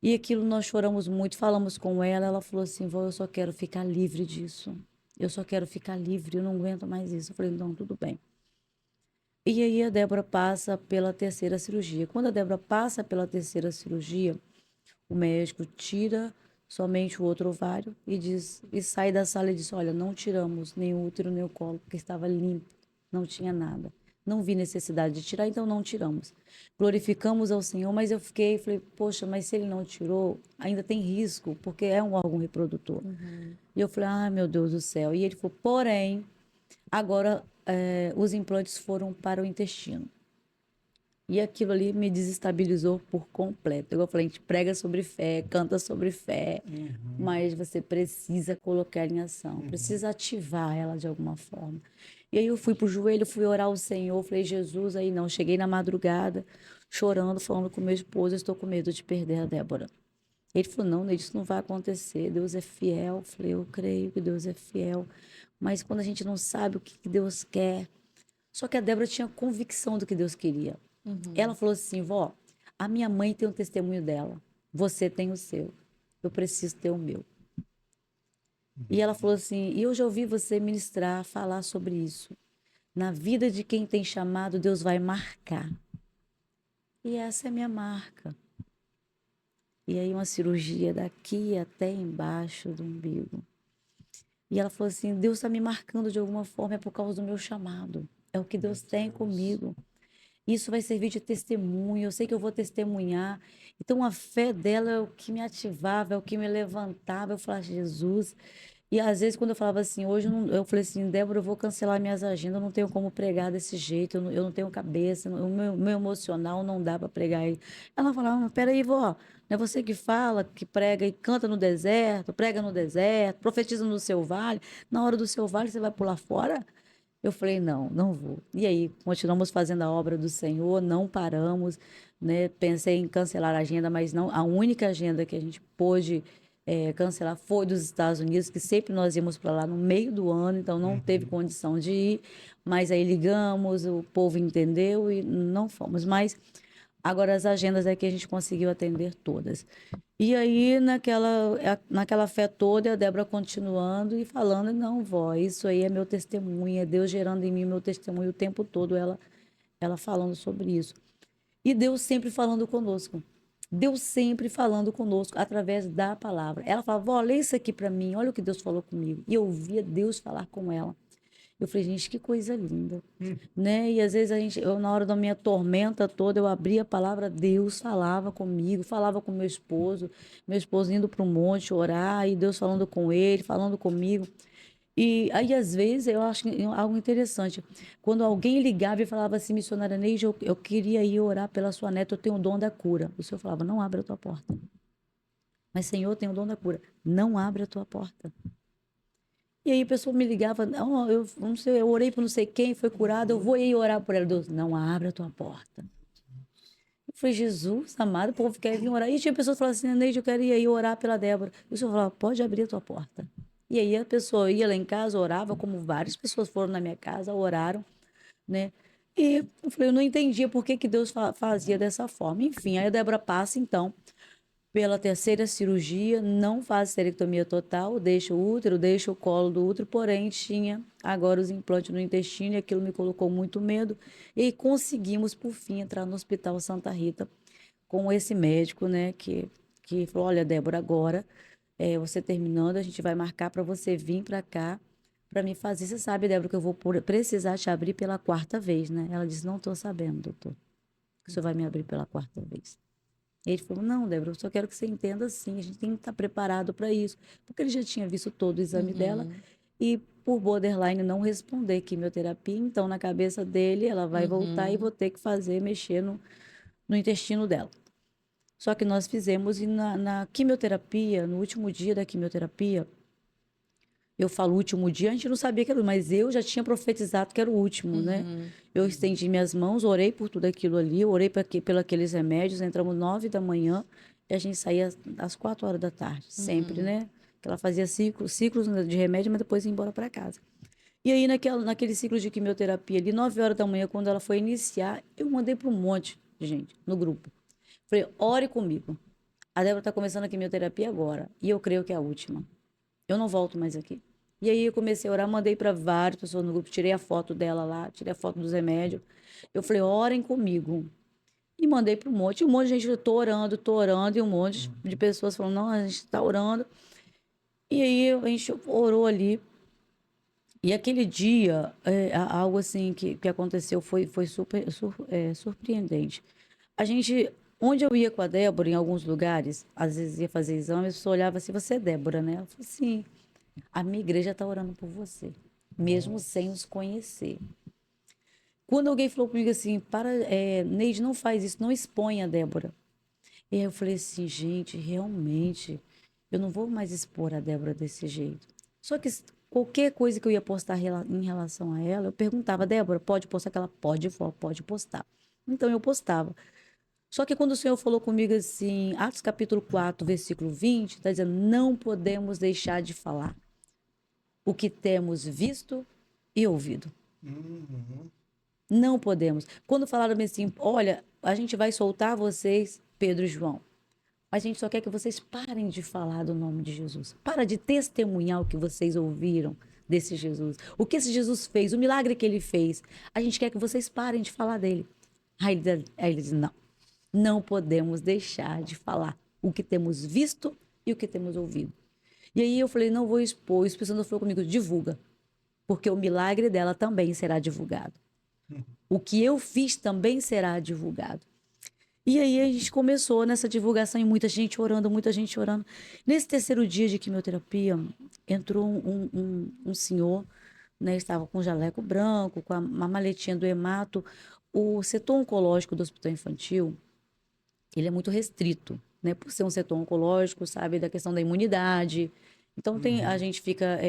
E aquilo nós choramos muito, falamos com ela, ela falou assim: vó, eu só quero ficar livre disso. Eu só quero ficar livre, eu não aguento mais isso. Eu falei: não, tudo bem. E aí a Débora passa pela terceira cirurgia. Quando a Débora passa pela terceira cirurgia, o médico tira somente o outro ovário e sai da sala e diz: olha, não tiramos nem o útero nem o colo, porque estava limpo, não tinha nada. Não vi necessidade de tirar, então não tiramos. Glorificamos ao Senhor, mas eu falei, poxa, mas se ele não tirou, ainda tem risco, porque é um órgão reprodutor. Uhum. E eu falei: ai meu Deus do céu. E ele falou: porém, agora os implantes foram para o intestino. E aquilo ali me desestabilizou por completo. Eu falei, a gente prega sobre fé, canta sobre fé, mas você precisa colocar em ação, precisa ativar ela de alguma forma. E aí eu fui pro joelho, fui orar ao Senhor, falei, Jesus, aí não. Cheguei na madrugada, chorando, falando com meu esposo, eu estou com medo de perder a Débora. Ele falou, não, isso não vai acontecer, Deus é fiel. Eu falei, eu creio que Deus é fiel, mas quando a gente não sabe o que Deus quer... Só que a Débora tinha convicção do que Deus queria. Ela falou assim, vó, a minha mãe tem o testemunho dela, você tem o seu, eu preciso ter o meu. E ela falou assim, e eu já ouvi você ministrar, falar sobre isso. Na vida de quem tem chamado, Deus vai marcar. E essa é a minha marca. E aí uma cirurgia daqui até embaixo do umbigo. E ela falou assim, Deus está me marcando de alguma forma, é por causa do meu chamado. É o que Deus tem comigo. Isso vai servir de testemunho, eu sei que eu vou testemunhar. Então, a fé dela é o que me ativava, é o que me levantava. Eu falava, Jesus. E às vezes, quando eu falava assim, hoje eu falei assim, Débora, eu vou cancelar minhas agendas, eu não tenho como pregar desse jeito, eu não tenho cabeça, o meu emocional não dá para pregar aí. Ela falava, mas peraí, vó, não é você que fala, que prega e canta no deserto, prega no deserto, profetiza no seu vale, na hora do seu vale você vai pular fora? Eu falei, não, não vou. E aí, continuamos fazendo a obra do Senhor, não paramos, né? Pensei em cancelar a agenda, mas não, a única agenda que a gente pôde cancelar foi dos Estados Unidos, que sempre nós íamos para lá no meio do ano, então não teve condição de ir, mas aí ligamos, o povo entendeu e não fomos. Mas agora as agendas é que a gente conseguiu atender todas. E aí, naquela fé toda, a Débora continuando e falando, não, vó, isso aí é meu testemunho, é Deus gerando em mim meu testemunho o tempo todo, ela falando sobre isso. E Deus sempre falando conosco. Deus sempre falando conosco através da palavra. Ela falava, vó, lê isso aqui para mim, olha o que Deus falou comigo. E eu ouvia Deus falar com ela. Eu falei, gente, que coisa linda, né? E às vezes na hora da minha tormenta toda, eu abria a palavra, Deus falava comigo, falava com meu esposo indo para o monte orar, e Deus falando com ele, falando comigo. E aí, às vezes, eu acho algo interessante. Quando alguém ligava e falava assim, missionária Neide, eu queria ir orar pela sua neta, eu tenho o dom da cura. O Senhor falava, não abre a tua porta. Mas, Senhor, eu tenho o dom da cura. Não abre a tua porta. E aí a pessoa me ligava, não, eu não sei, eu orei por não sei quem, foi curado, eu vou ir orar por ela. Deus, não abre a tua porta. Eu falei, Jesus amado, o povo quer vir orar. E tinha pessoas que falavam assim, Neide, eu quero ir aí orar pela Débora. E o Senhor falava, pode abrir a tua porta. E aí a pessoa ia lá em casa, orava, como várias pessoas foram na minha casa, oraram, né? E eu falei, eu não entendia por que Deus fazia dessa forma. Enfim, aí a Débora passa, então, pela terceira cirurgia, não faz esterectomia total, deixa o útero, deixa o colo do útero, porém tinha agora os implantes no intestino e aquilo me colocou muito medo. E conseguimos, por fim, entrar no Hospital Santa Rita com esse médico, né, que falou, olha, Débora, agora, você terminando, a gente vai marcar para você vir para cá para me fazer. Você sabe, Débora, que eu vou precisar te abrir pela quarta vez, né? Ela disse, não estou sabendo, doutor, que o senhor vai me abrir pela quarta vez. Ele falou, não, Débora, eu só quero que você entenda assim, a gente tem que estar preparado para isso. Porque ele já tinha visto todo o exame dela e por borderline não responder quimioterapia, então na cabeça dele ela vai voltar e vou ter que mexer no intestino dela. Só que nós fizemos e na quimioterapia, no último dia da quimioterapia, eu falo último dia, a gente não sabia que era, mas eu já tinha profetizado que era o último, né? Eu estendi minhas mãos, orei por tudo aquilo ali, orei pelos aqueles remédios, entramos 9 da manhã e a gente saía às 4 horas da tarde, sempre, né? Que ela fazia ciclos de remédio, mas depois ia embora para casa. E aí, naquele ciclo de quimioterapia ali, 9 horas da manhã, quando ela foi iniciar, eu mandei para um monte de gente no grupo. Falei, ore comigo. A Débora está começando a quimioterapia agora e eu creio que é a última. Eu não volto mais aqui. E aí eu comecei a orar, mandei para várias pessoas no grupo, tirei a foto dela lá, tirei a foto dos remédios. Eu falei, orem comigo. E mandei para um monte. E um monte de gente, eu tô orando, e um monte de pessoas falando, não, a gente está orando. E aí a gente orou ali. E aquele dia, algo assim que aconteceu foi super surpreendente. A gente, onde eu ia com a Débora, em alguns lugares, às vezes ia fazer exame, a pessoa olhava assim, você é Débora, né? Eu falei, sim, a minha igreja está orando por você, mesmo sem os conhecer. Quando alguém falou comigo assim, Neide, não faz isso, não expõe a Débora. E aí eu falei assim, gente, realmente, eu não vou mais expor a Débora desse jeito. Só que qualquer coisa que eu ia postar em relação a ela, eu perguntava, Débora, pode postar? Que ela pode, vó, pode postar. Então eu postava. Só que quando o Senhor falou comigo assim, Atos capítulo 4, versículo 20, está dizendo, não podemos deixar de falar o que temos visto e ouvido. Uhum. Não podemos. Quando falaram assim, olha, a gente vai soltar vocês, Pedro e João. A gente só quer que vocês parem de falar do nome de Jesus. Para de testemunhar o que vocês ouviram desse Jesus. O que esse Jesus fez, o milagre que ele fez. A gente quer que vocês parem de falar dele. Aí ele diz, não. Não podemos deixar de falar o que temos visto e o que temos ouvido. E aí eu falei, não vou expor. O Espírito Santo falou comigo, divulga. Porque o milagre dela também será divulgado. O que eu fiz também será divulgado. E aí a gente começou nessa divulgação e muita gente orando, muita gente orando. Nesse terceiro dia de quimioterapia, entrou um senhor, né, estava com um jaleco branco, com uma maletinha do hemato. O setor oncológico do Hospital Infantil, ele é muito restrito, né, por ser um setor oncológico, sabe, da questão da imunidade. Então a gente fica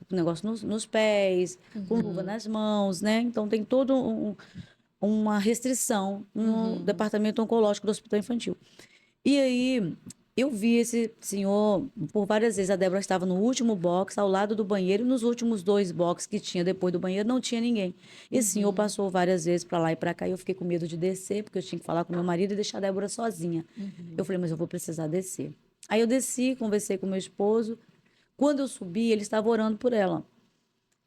com o negócio nos pés, com luva nas mãos, né? Então tem todo uma restrição no departamento oncológico do Hospital Infantil. E aí eu vi esse senhor por várias vezes. A Débora estava no último box, ao lado do banheiro, e nos últimos 2 boxes que tinha depois do banheiro não tinha ninguém. Esse senhor passou várias vezes para lá e para cá, e eu fiquei com medo de descer, porque eu tinha que falar com meu marido e deixar a Débora sozinha. Eu falei, mas eu vou precisar descer. Aí eu desci, conversei com meu esposo. Quando eu subi, ele estava orando por ela.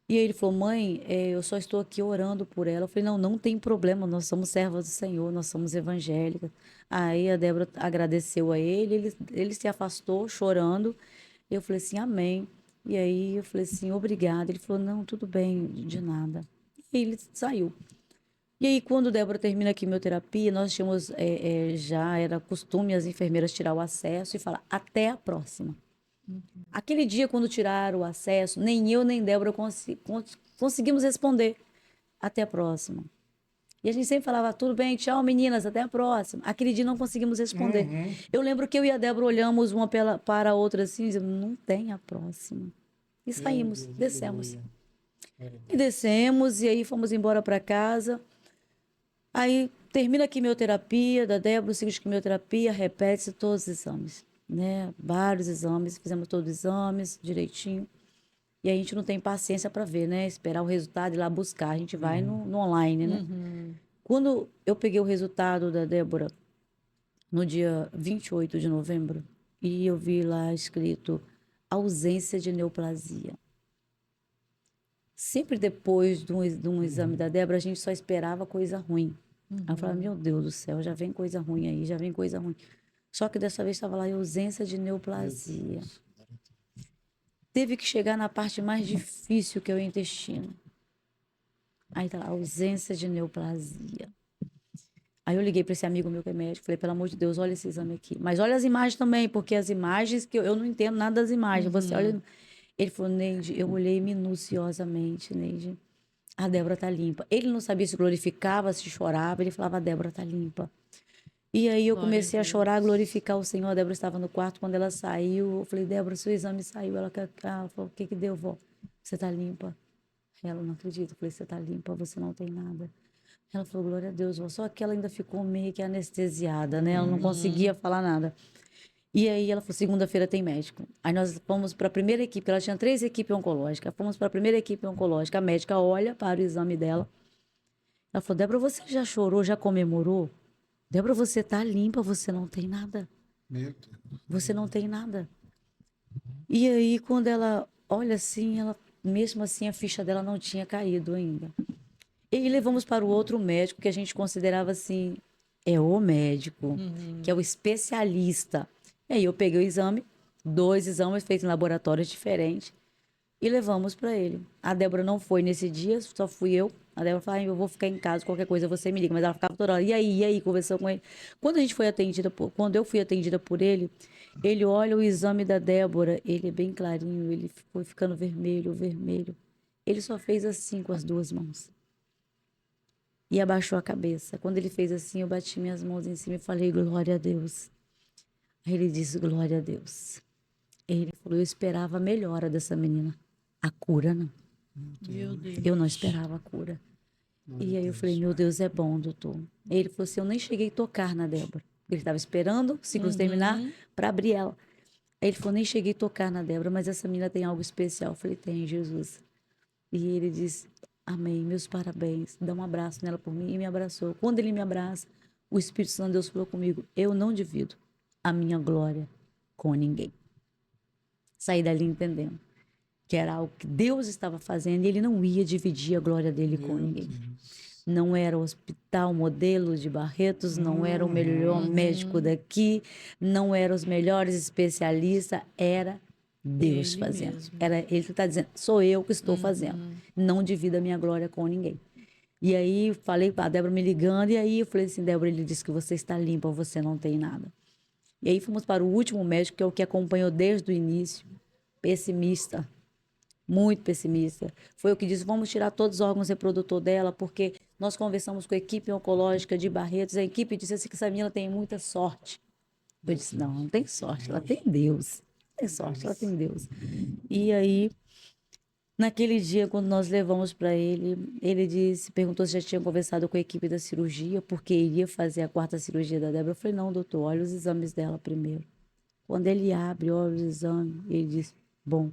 E aí ele falou, mãe, eu só estou aqui orando por ela. Eu falei, não, não tem problema, nós somos servas do Senhor, nós somos evangélicas. Aí a Débora agradeceu a ele se afastou chorando. Eu falei assim, amém. E aí eu falei assim, obrigada. Ele falou, não, tudo bem, de nada. E ele saiu. E aí, quando Débora termina a quimioterapia, nós tínhamos, já era costume as enfermeiras tirar o acesso e falar, até a próxima. Aquele dia, quando tiraram o acesso, nem eu nem Débora conseguimos responder. Até a próxima. E a gente sempre falava, tudo bem, tchau, meninas, até a próxima. Aquele dia não conseguimos responder. Eu lembro que eu e a Débora olhamos uma para a outra assim, e dizemos, não tem a próxima. E saímos, descemos. E descemos, e aí fomos embora para casa. Aí termina a quimioterapia da Débora, o ciclo de quimioterapia, repete-se todos os exames, né? Vários exames, fizemos todos os exames direitinho. E a gente não tem paciência para ver, né? Esperar o resultado e ir lá buscar. A gente vai no online, né? Quando eu peguei o resultado da Débora, no dia 28 de novembro, e eu vi lá escrito ausência de neoplasia. Sempre depois de um exame da Débora, a gente só esperava coisa ruim. Aí eu falava, meu Deus do céu, já vem coisa ruim aí, já vem coisa ruim. Só que dessa vez estava lá ausência de neoplasia. Teve que chegar na parte mais difícil, que é o intestino. Aí tá lá, ausência de neoplasia. Aí eu liguei para esse amigo meu que é médico, falei, pelo amor de Deus, olha esse exame aqui. Mas olha as imagens também, porque as imagens, que eu não entendo nada das imagens. Você olha... Ele falou, Neide, eu olhei minuciosamente, Neide. A Débora tá limpa. Ele não sabia se glorificava, se chorava. Ele falava, a Débora tá limpa. E aí eu comecei a chorar, a glorificar o Senhor. A Débora estava no quarto. Quando ela saiu, eu falei, Débora, seu exame saiu. Ela falou, o que que deu, vó? Você tá limpa. Ela, não acredito. Eu falei, você tá limpa, você não tem nada. Ela falou, glória a Deus, vó. Só que ela ainda ficou meio que anestesiada, né? Ela não conseguia falar nada. E aí ela falou, segunda-feira tem médico. Aí nós fomos para a primeira equipe, ela tinha 3 equipes oncológicas. Fomos para a primeira equipe oncológica. A médica olha para o exame dela. Ela falou, Débora, você já chorou, já comemorou? Débora, você tá limpa, você não tem nada. Meu Deus. Você não tem nada. E aí, quando ela olha assim, ela, mesmo assim, a ficha dela não tinha caído ainda. E aí levamos para o outro médico, que a gente considerava assim, é o médico, que é o especialista. E aí eu peguei o exame, 2 exames feitos em laboratórios diferentes, e levamos para ele. A Débora não foi nesse dia, só fui eu. A Débora falou, eu vou ficar em casa, qualquer coisa você me liga. Mas ela ficava toda hora, e aí, conversou com ele. Quando eu fui atendida por ele, ele olha o exame da Débora, ele é bem clarinho, ele foi ficando vermelho, vermelho. Ele só fez assim com as 2 mãos. e abaixou a cabeça. Quando ele fez assim, eu bati minhas mãos em cima e falei, glória a Deus. Aí ele disse, glória a Deus. Ele falou, eu esperava a melhora dessa menina. A cura, não. Meu Deus. Eu não esperava a cura. E aí eu falei, meu Deus, é bom, doutor. Ele falou assim, eu nem cheguei a tocar na Débora. Ele estava esperando o ciclo terminar para abrir ela. Aí ele falou, nem cheguei a tocar na Débora, mas essa menina tem algo especial. Eu falei, tem, Jesus. E ele disse, amém, meus parabéns. Dá um abraço nela por mim. E me abraçou. Quando ele me abraça, o Espírito Santo de Deus falou comigo, eu não divido a minha glória com ninguém. Saí dali entendendo que era algo que Deus estava fazendo e ele não ia dividir a glória dele com ninguém. Não era o hospital modelo de Barretos, não era o melhor médico daqui, não eram os melhores especialistas, era Deus Ele fazendo. mesmo. Era ele que está dizendo, sou eu que estou fazendo. Não divido a minha glória com ninguém. E aí falei para a Débora me ligando, e aí eu falei assim, Débora, ele disse que você está limpa, você não tem nada. E aí fomos para o último médico, que é o que acompanhou desde o início, pessimista, muito pessimista. Foi o que disse, vamos tirar todos os órgãos reprodutores dela, porque nós conversamos com a equipe oncológica de Barretos, a equipe disse assim que essa menina tem muita sorte. Eu disse, não, não tem sorte, ela tem Deus. Não tem sorte, ela tem Deus. E aí, naquele dia, quando nós levamos para ele, ele disse, perguntou se já tinha conversado com a equipe da cirurgia, porque iria fazer a 4ª cirurgia da Débora. Eu falei, não, doutor, olha os exames dela primeiro. Quando ele abre, olha os exames, ele diz, bom,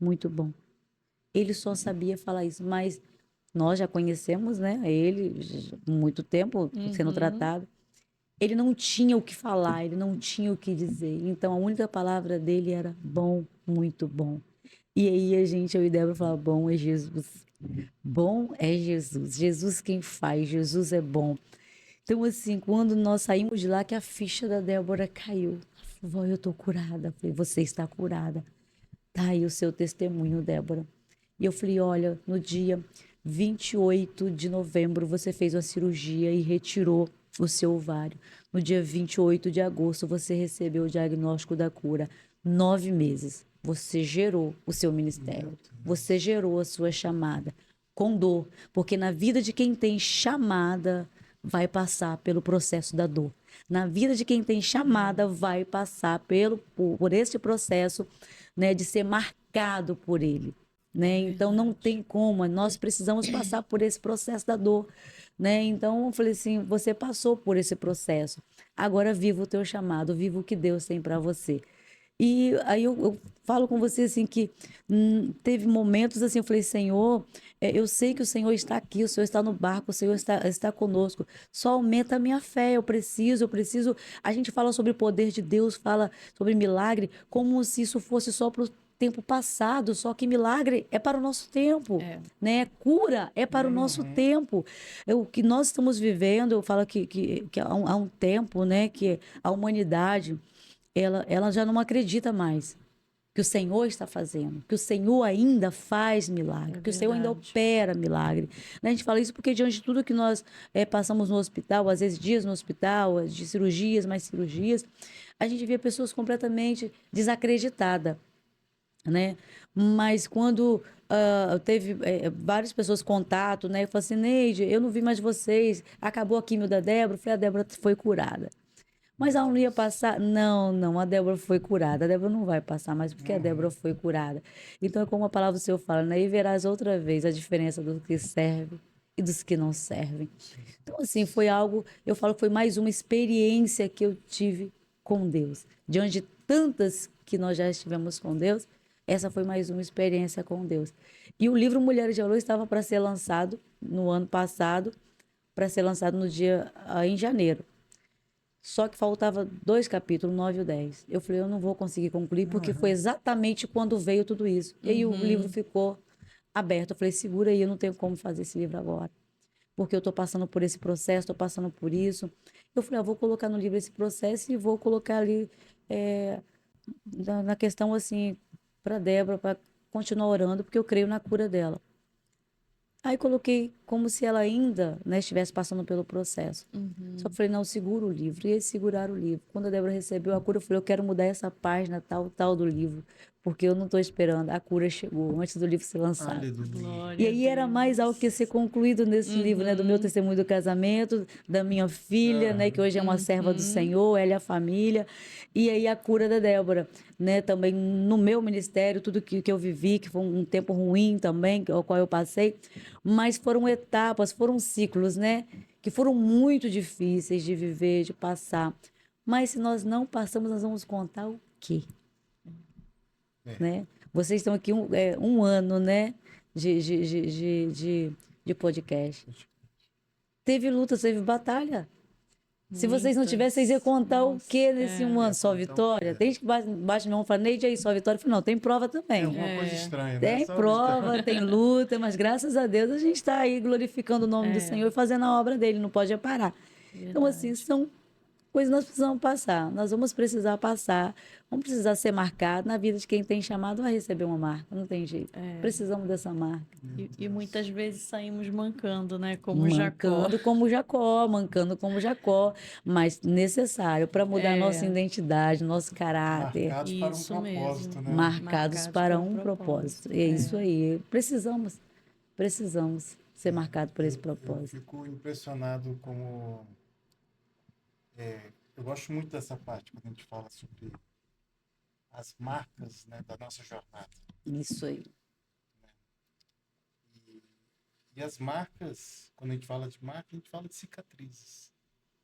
muito bom. Ele só sabia falar isso, mas nós já conhecemos, né, ele há muito tempo sendo tratado. Ele não tinha o que falar, ele não tinha o que dizer. Então, a única palavra dele era bom, muito bom. E aí a gente, eu e Débora, falava, bom é Jesus. Bom é Jesus. Jesus quem faz, Jesus é bom. Então, assim, quando nós saímos de lá, que a ficha da Débora caiu. Ela falou, vó, eu tô curada. Eu falei, você está curada. Tá aí o seu testemunho, Débora. E eu falei, olha, no dia 28 de novembro você fez uma cirurgia e retirou o seu ovário. No dia 28 de agosto você recebeu o diagnóstico da cura. 9 meses. Você gerou o seu ministério. Você gerou a sua chamada. Com dor. Porque na vida de quem tem chamada, vai passar pelo processo da dor. Na vida de quem tem chamada, vai passar por esse processo, né, de ser marcado por ele. Né? Então não tem como, nós precisamos passar por esse processo da dor, né? Então eu falei assim, você passou por esse processo, agora viva o teu chamado, viva o que Deus tem para você. E aí eu falo com você assim que teve momentos assim, eu falei, Senhor, eu sei que o Senhor está aqui, o Senhor está no barco, o Senhor está conosco, só aumenta a minha fé, eu preciso. A gente fala sobre o poder de Deus, fala sobre milagre, como se isso fosse só para o tempo passado, só que milagre é para o nosso tempo, né? Cura é para o nosso tempo. O que nós estamos vivendo, eu falo que há um tempo, né, que a humanidade ela já não acredita mais que o Senhor está fazendo, que o Senhor ainda faz milagre, que o Senhor ainda opera milagre. A gente fala isso porque diante de tudo que nós passamos no hospital, às vezes dias no hospital, de cirurgias, mais cirurgias, a gente vê pessoas completamente desacreditadas, né? Mas quando teve várias pessoas contato, né? Eu falei assim, Neide, eu não vi mais vocês, acabou a quimio da Débora, eu falei, a Débora foi curada. Mas ela não ia passar? Não, a Débora foi curada. A Débora não vai passar mais porque a Débora foi curada. Então é como a palavra do Senhor fala, né? E verás outra vez a diferença dos que servem e dos que não servem. Então, assim, foi algo, eu falo que foi mais uma experiência que eu tive com Deus. Diante de tantas que nós já estivemos com Deus, essa foi mais uma experiência com Deus. E o livro Mulheres de Valor estava para ser lançado no ano passado, para ser lançado no dia em janeiro. Só que faltava 2 capítulos, 9 e o 10. Eu falei, eu não vou conseguir concluir, porque foi exatamente quando veio tudo isso. E aí o livro ficou aberto. Eu falei, segura aí, eu não tenho como fazer esse livro agora. Porque eu estou passando por esse processo, estou passando por isso. Eu falei, vou colocar no livro esse processo e vou colocar ali na questão, assim, para Débora, para continuar orando, porque eu creio na cura dela. Aí coloquei como se ela ainda, né, estivesse passando pelo processo. Só que eu falei, não, segura o livro. E eles seguraram o livro. Quando a Débora recebeu a cura, eu falei, eu quero mudar essa página tal do livro. porque eu não estou esperando. A cura chegou antes do livro ser lançado. Aleluia. Glória E a aí era mais algo que ia ser concluído nesse livro, né? Do meu testemunho do casamento, da minha filha, né? Que hoje é uma serva do Senhor, ela e a família. E aí a cura da Débora, né? Também no meu ministério, tudo que eu vivi, que foi um tempo ruim também, ao qual eu passei. Mas foram etapas, foram ciclos, né? Que foram muito difíceis de viver, de passar. Mas se nós não passamos, nós vamos contar o quê? É. Né? Vocês estão aqui um ano, né? De podcast. Teve luta, teve batalha. Se vocês não tivessem, vocês iam contar o quê nesse um ano? Só vitória? Tem gente que bate minha mão e fala, Neide, aí só vitória? Eu falo, não, tem prova Tem também. alguma coisa estranha, né? Tem Só prova, tem luta, mas graças a Deus a gente está aí glorificando o nome do Senhor e fazendo a obra dele, não pode parar. Então, assim, são coisas que nós precisamos passar. Nós vamos precisar passar, vamos precisar ser marcados na vida de quem tem chamado a receber uma marca. Não tem jeito. Precisamos dessa marca. E muitas vezes saímos mancando, né? Como Jacó. Mancando como Jacó, mas necessário para mudar nossa identidade, nosso caráter. marcados para um Isso propósito, mesmo. né? Marcados para um propósito. E é isso aí. Precisamos ser marcados por esse Eu propósito. fico impressionado como... eu gosto muito dessa parte, quando a gente fala sobre as marcas, né, da nossa jornada. Isso aí. E as marcas, quando a gente fala de marca, a gente fala de cicatrizes,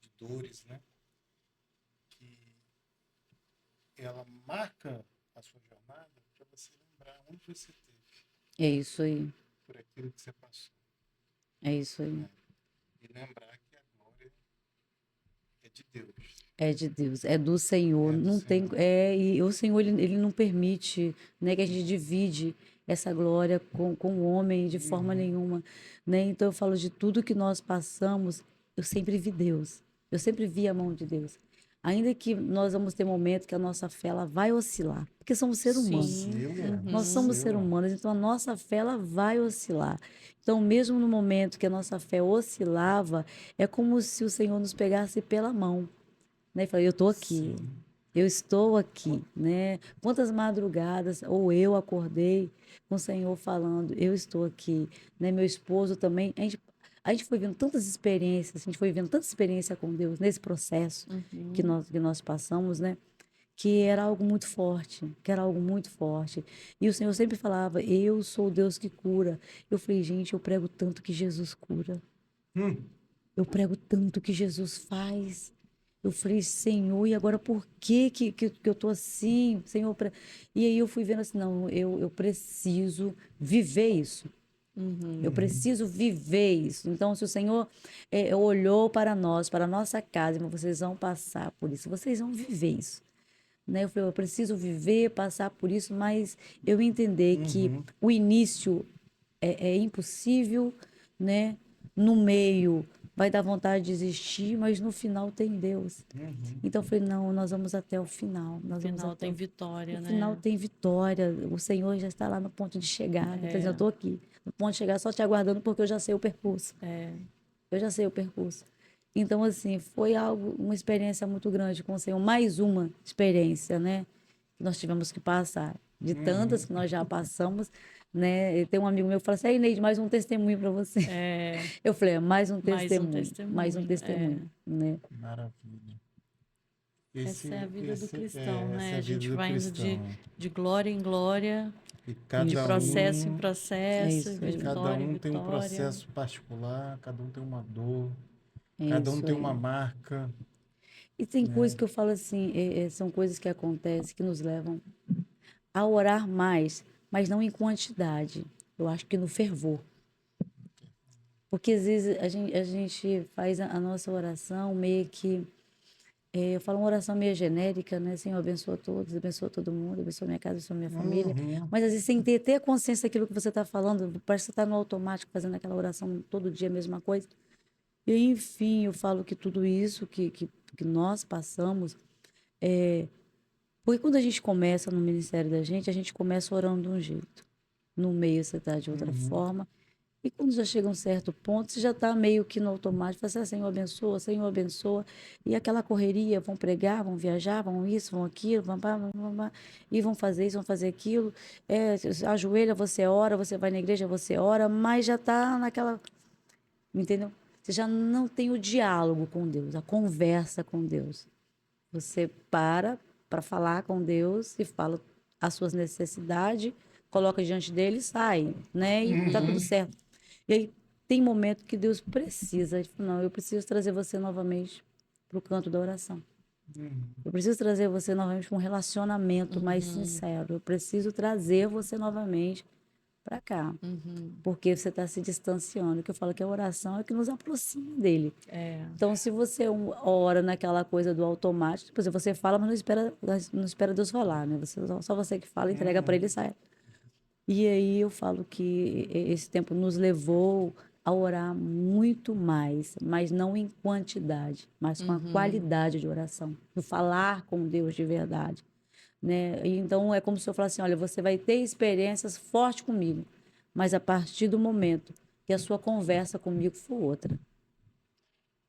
de dores, né? Que ela marca a sua jornada para você lembrar onde você esteve, É isso aí. por aquilo que você passou. É isso aí. E lembrar que a glória é de Deus. É de Deus, é do Senhor. É do Não tem, Senhor. e o Senhor ele não permite, né, que a gente divide essa glória com o homem de forma nenhuma, né? Então eu falo de tudo que nós passamos, eu sempre vi Deus. Eu sempre vi a mão de Deus. Ainda que nós vamos ter momentos que a nossa fé ela vai oscilar, porque somos seres humanos. Nós somos seres humanos, então a nossa fé ela vai oscilar. Então, mesmo no momento que a nossa fé oscilava, é como se o Senhor nos pegasse pela mão, né? E falei, eu estou aqui, eu estou aqui, né? Quantas madrugadas, ou eu acordei com o Senhor falando, eu estou aqui, né? Meu esposo também, a gente foi vendo tantas experiências, a gente foi vendo tanta experiência com Deus nesse processo que nós passamos, né? Que era algo muito forte, que era algo muito forte. E o Senhor sempre falava, eu sou o Deus que cura. Eu falei, gente, eu prego tanto que Jesus cura. Eu prego tanto que Jesus faz. Eu falei, Senhor, e agora por que eu tô assim? Senhor, e aí eu fui vendo assim, não, eu preciso viver isso. Eu preciso viver isso. Então, se o Senhor olhou para nós, para a nossa casa, mas vocês vão passar por isso, vocês vão viver isso. Né? Eu falei, eu preciso viver, passar por isso, mas eu entender que o início é impossível, né? No meio vai dar vontade de desistir, mas no final tem Deus. Então eu falei, não, nós vamos até o final. No final tem vitória, No né? final tem vitória. O Senhor já está lá no ponto de chegada. Ele está dizendo, eu estou aqui, no ponto de chegar, só te aguardando, porque eu já sei o percurso. Eu já sei o percurso. Então, assim, foi uma experiência muito grande com o Senhor. Mais uma experiência, né? Que nós tivemos que passar. De tantas que nós já passamos, né? E tem um amigo meu que fala assim, Neide, mais um testemunho para você. Eu falei, mais um testemunho. Mais um testemunho, né? Maravilha. Essa é a vida do cristão, essa né? é A gente vida do vai indo cristão. de glória em glória, E de cada processo em um, processo, isso de aí. vitória cada em um tem um vitória. processo particular, cada um tem uma dor, É cada um isso tem aí. uma marca. E tem coisas que eu falo assim, são coisas que acontecem, que nos levam a orar mais, mas não em quantidade. Eu acho que no fervor. Porque às vezes a gente faz a nossa oração meio que. Eu falo uma oração meio genérica, né? Senhor, abençoa todos, abençoa todo mundo, abençoa minha casa, abençoa minha família. Mas às vezes sem ter a consciência daquilo que você está falando, parece que você está no automático fazendo aquela oração todo dia, a mesma coisa. E enfim, eu falo que tudo isso que nós passamos. Porque quando a gente começa no ministério da gente, a gente começa orando de um jeito. No meio você está de outra forma. E quando já chega um certo ponto, você já está meio que no automático, fala assim, Senhor abençoa, e aquela correria, vão pregar, vão viajar, vão isso, vão aquilo, e vão fazer isso, vão fazer aquilo, ajoelha, você ora, você vai na igreja, você ora, mas já está naquela, entendeu? Você já não tem o diálogo com Deus, a conversa com Deus. Você para falar com Deus e fala as suas necessidades, coloca diante dele e sai, né? E tá tudo Uhum. certo. E aí tem momento que Deus precisa, ele fala, não, eu preciso trazer você novamente para o canto da oração. Uhum. Eu preciso trazer você novamente para um relacionamento mais Uhum. sincero. Eu preciso trazer você novamente para cá. Uhum. Porque você está se distanciando. O que eu falo que a oração é que nos aproxima dele. É. Então, se você ora naquela coisa do automático, por exemplo, você fala, mas não espera Deus falar, né? Só você que fala, entrega para ele e Uhum. sai. E aí eu falo que esse tempo nos levou a orar muito mais, mas não em quantidade, mas com a Uhum. qualidade de oração, no falar com Deus de verdade, né? E então é como se eu falasse assim, olha, você vai ter experiências fortes comigo, mas a partir do momento que a sua conversa comigo for outra.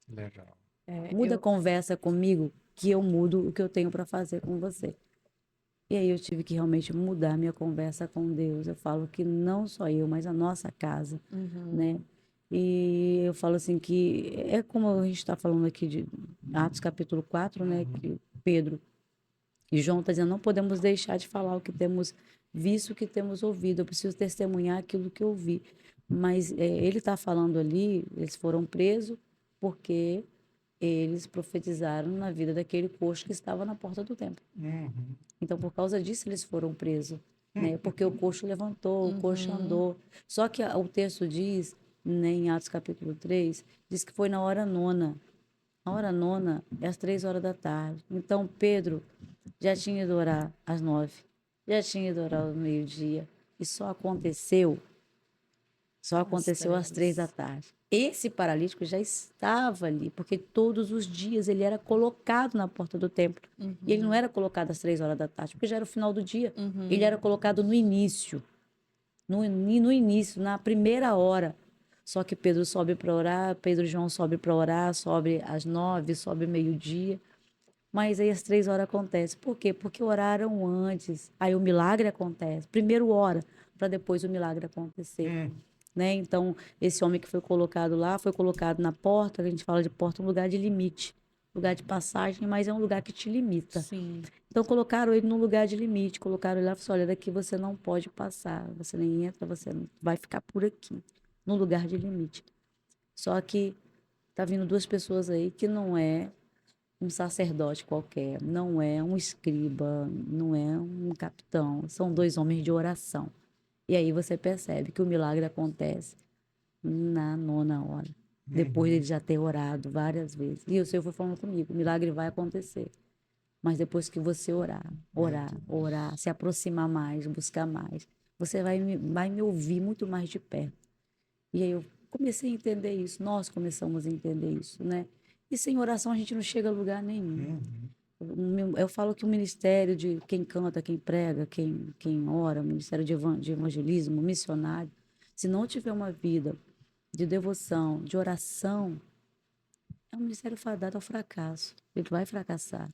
Legal. Muda a Eu. conversa comigo que eu mudo o que eu tenho para fazer com você. E aí eu tive que realmente mudar minha conversa com Deus. Eu falo que não só eu, mas a nossa casa, Uhum. né? E eu falo assim que é como a gente está falando aqui de Atos capítulo 4, né? Uhum. Que Pedro e João está dizendo, não podemos deixar de falar o que temos visto, o que temos ouvido. Eu preciso testemunhar aquilo que eu vi. Mas ele está falando ali, eles foram presos porque eles profetizaram na vida daquele coxo que estava na porta do templo. Uhum. Então, por causa disso, eles foram presos, né? Porque o coxo levantou, o coxo Uhum. andou. Só que o texto diz, né, em Atos capítulo 3, diz que foi na hora nona. A hora nona é às 3 horas da tarde. Então, Pedro já tinha ido orar às 9, já tinha ido orar ao meio-dia. E só Às aconteceu às 3 da 3. tarde. Esse paralítico já estava ali, porque todos os dias ele era colocado na porta do templo. E ele não Uhum. era colocado às 3 horas da tarde, porque já era o final do dia. Ele Uhum. era colocado no início, no início, na primeira hora. Só que Pedro sobe para orar, Pedro e João sobe para orar, sobe às 9, sobe meio-dia. Mas aí às 3 horas acontece. Por quê? Porque oraram antes. Aí o milagre acontece. Primeiro ora, para depois o milagre acontecer, Uhum. né? Então, esse homem que foi colocado lá, foi colocado na porta, a gente fala de porta, um lugar de limite, lugar de passagem, mas é um lugar que te limita. Sim. Então, colocaram ele num lugar de limite, colocaram ele lá e falaram, olha, daqui você não pode passar, você nem entra, você vai ficar por aqui, num lugar de limite. Só que tá vindo duas pessoas aí que não é um sacerdote qualquer, não é um escriba, não é um capitão, são dois homens de oração. E aí você percebe que o milagre acontece na nona hora. Depois de Uhum. ele já ter orado várias vezes. E o Senhor foi falando comigo: o milagre vai acontecer. Mas depois que você orar, Meu orar, Deus. orar, se aproximar mais, buscar mais, você vai me ouvir muito mais de perto. E aí eu comecei a entender isso, nós começamos a entender isso, né? E sem oração a gente não chega a lugar nenhum. Uhum. Eu falo que o ministério de quem canta, quem prega, quem ora, o ministério de evangelismo, missionário, se não tiver uma vida de devoção, de oração, é um ministério fadado ao fracasso. Ele vai fracassar.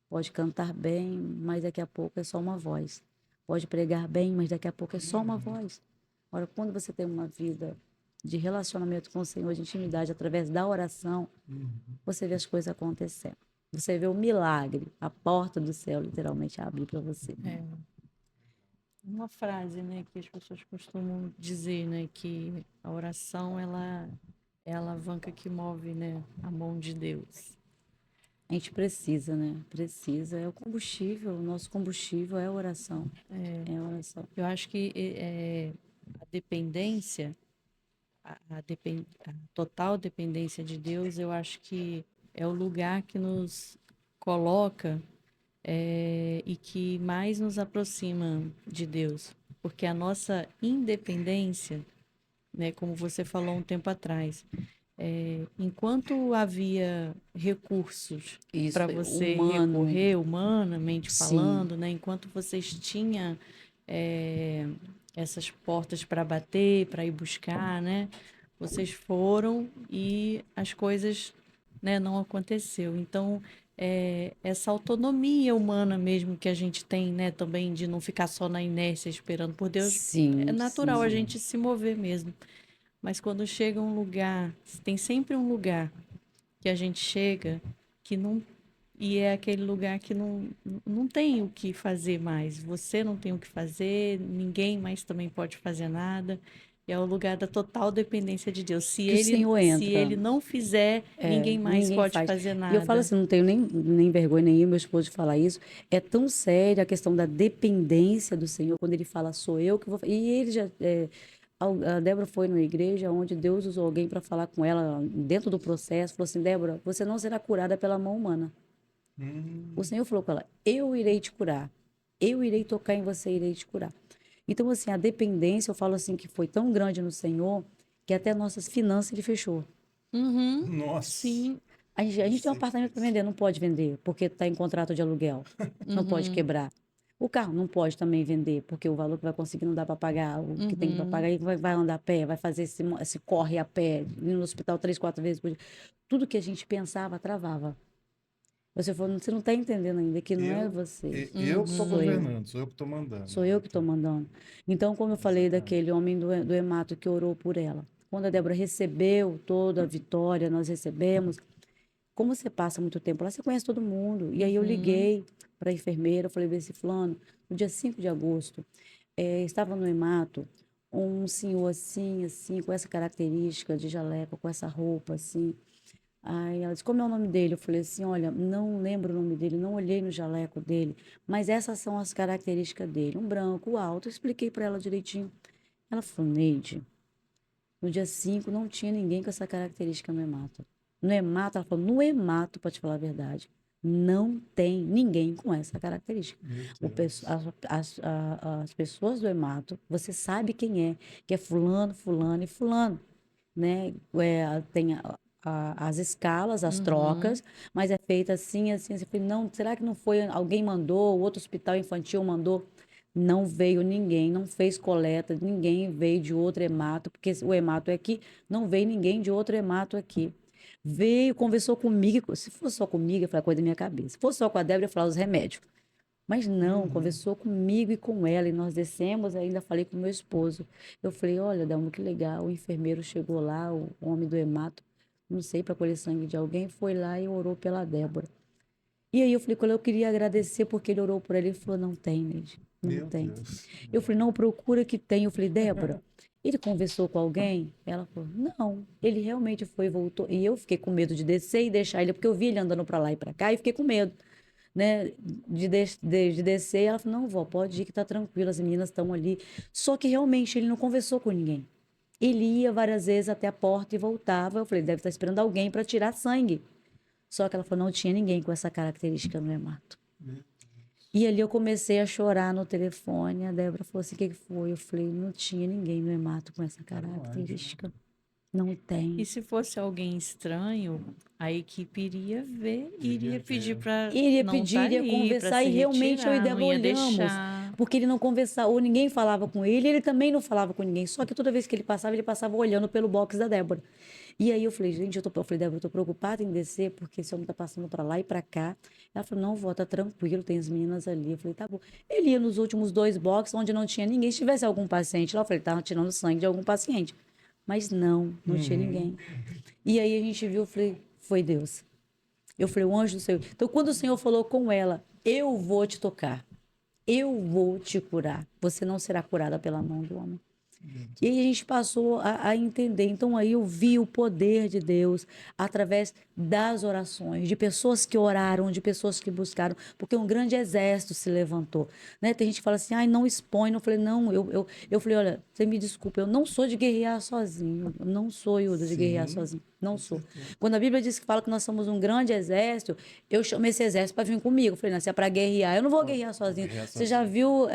Pode cantar bem, mas daqui a pouco é só uma voz. Pode pregar bem, mas daqui a pouco é só uma Uhum. voz. Ora, quando você tem uma vida de relacionamento com o Senhor, de intimidade através da oração, Uhum. você vê as coisas acontecendo. Você vê o milagre, a porta do céu literalmente abrir para você. É. Uma frase, né, que as pessoas costumam dizer, né, que a oração ela é a alavanca que move, né, a mão de Deus. A gente precisa, né? Precisa. É o combustível. O nosso combustível é a oração. É a oração. Eu acho que a dependência, a total dependência de Deus, eu acho que é o lugar que nos coloca e que mais nos aproxima de Deus, porque a nossa independência, né, como você falou um tempo atrás, enquanto havia recursos para Isso, é você humano. recorrer, humanamente Sim. falando, né, enquanto vocês tinham essas portas para bater, para ir buscar, né? Vocês foram e as coisas, né, não aconteceu. Então, essa autonomia humana mesmo que a gente tem, né, também de não ficar só na inércia esperando por Deus, é Sim, natural a sim. gente se mover mesmo. Mas quando chega um lugar, tem sempre um lugar que a gente chega que não. E é aquele lugar que não tem o que fazer mais. Você não tem o que fazer, ninguém mais também pode fazer nada. E é o lugar da total dependência de Deus. Se Que o ele, Senhor se entra. ele não fizer, ninguém mais Ninguém pode faz. fazer E eu falo nada. assim, não tenho nem vergonha nem eu, meu esposo, de falar isso. É tão séria a questão da dependência do Senhor, quando ele fala, sou eu que vou. E ele já. A Débora foi numa igreja onde Deus usou alguém para falar com ela dentro do processo. Falou assim: Débora, você não será curada pela mão humana. O Hum, Senhor falou com ela: eu irei te curar. Eu irei tocar em você e irei te curar. Então, assim, a dependência, eu falo assim, que foi tão grande no Senhor que até nossas finanças ele fechou. Uhum, nossa, sim. A gente tem um sei apartamento para disso. vender, não pode vender, porque está em contrato de aluguel. Não pode Uhum, quebrar. O carro não pode também vender, porque o valor que vai conseguir não dá para pagar. O que tem para uhum. pagar, e vai andar a pé, vai fazer esse corre a pé, ir no hospital 3, 4 vezes por dia. Tudo que a gente pensava, travava. Você falou, você não está entendendo ainda que não é você, Eu que estou sou eu. governando, sou eu que estou mandando, Sou né? eu que estou mandando. Então, como eu falei Exatamente. daquele homem do hemato que orou por ela. Quando a Débora recebeu toda a vitória, nós recebemos. Como você passa muito tempo lá, você conhece todo mundo. E aí eu Uhum. liguei para a enfermeira, falei, vê se fulano, no dia 5 de agosto, estava no hemato um senhor assim, assim, com essa característica de jaleco, com essa roupa assim. Aí ela disse, como é o nome dele? Eu falei assim, olha, não lembro o nome dele, não olhei no jaleco dele, mas essas são as características dele. Um branco, alto, eu expliquei para ela direitinho. Ela falou, Neide, no dia 5 não tinha ninguém com essa característica no hemato. No hemato, ela falou, no hemato, para te falar a verdade, não tem ninguém com essa característica. Meu Pesso- Deus. as pessoas do hemato, você sabe quem é, que é fulano, fulano e fulano, né? Tem as escalas, as Uhum. trocas, mas é feita assim, assim, assim. Eu falei, não, será que não foi alguém mandou, o outro hospital infantil mandou? Não veio ninguém, não fez coleta, ninguém veio de outro hemato, porque o hemato é aqui, não veio ninguém de outro hemato aqui. Veio, conversou comigo, se fosse só comigo, eu falei, coisa da minha cabeça. Se fosse só com a Débora, eu ia falar os remédios. Mas não, Uhum. conversou comigo e com ela, e nós descemos, ainda falei com meu esposo. Eu falei, olha, Dalma, que legal, o enfermeiro chegou lá, o homem do hemato, não sei, para colher sangue de alguém, foi lá e orou pela Débora. E aí eu falei com ele, eu queria agradecer porque ele orou por ela. Ele falou, não tem, Neide, não Meu tem. Deus. Eu falei, não, procura que tem. Eu falei, Débora, ele conversou com alguém? Ela falou, não, ele realmente foi e voltou. E eu fiquei com medo de descer e deixar ele, porque eu vi ele andando para lá e para cá e fiquei com medo, né, de descer. E ela falou, não, vó, pode ir que tá tranquilo, as meninas estão ali. Só que realmente ele não conversou com ninguém. Ele ia várias vezes até a porta e voltava. Eu falei, deve estar esperando alguém para tirar sangue. Só que ela falou, não tinha ninguém com essa característica no hemato. E ali eu comecei a chorar no telefone. A Débora falou assim: o que que foi? Eu falei: não tinha ninguém no hemato com essa Era um anjo, né? característica. Não E tem. se fosse alguém estranho, a equipe iria ver, Iria iria pedir ver. para Iria não estar pedir, iria ali, para conversar, se e realmente eu e retirar, não Débora ia olhamos, deixar. porque ele não conversava, ou ninguém falava com ele, ele também não falava com ninguém. Só que toda vez que ele passava olhando pelo box da Débora. E aí eu falei, gente, eu falei, Débora, eu tô preocupada em descer, porque esse homem tá passando para lá e para cá. Ela falou, não, vó, tá tranquilo, tem as meninas ali. Eu falei, tá bom. Ele ia nos últimos 2 boxes, onde não tinha ninguém. Se tivesse algum paciente lá, eu falei, tava tirando sangue de algum paciente. Mas não tinha Uhum. ninguém. E aí a gente viu, eu falei, foi Deus. Eu falei, o anjo do Senhor. Então, quando o Senhor falou com ela, eu vou te tocar, eu vou te curar. Você não será curada pela mão do homem. Meu E aí a Deus. gente passou a entender. Então aí eu vi o poder de Deus através das orações, de pessoas que oraram, de pessoas que buscaram, porque um grande exército se levantou. Né? Tem gente que fala assim, ai, não expõe. Eu falei, não, eu falei, olha, você me desculpa, eu não sou de guerrear sozinho. Eu não sou, Hilda, de guerrear Sim, sozinho. Não com sou. certeza. Quando a Bíblia diz que fala que nós somos um grande exército, eu chamo esse exército para vir comigo. Eu falei, não, se é para guerrear, eu não vou guerrear Vou sozinho. guerrear Você já sozinho. viu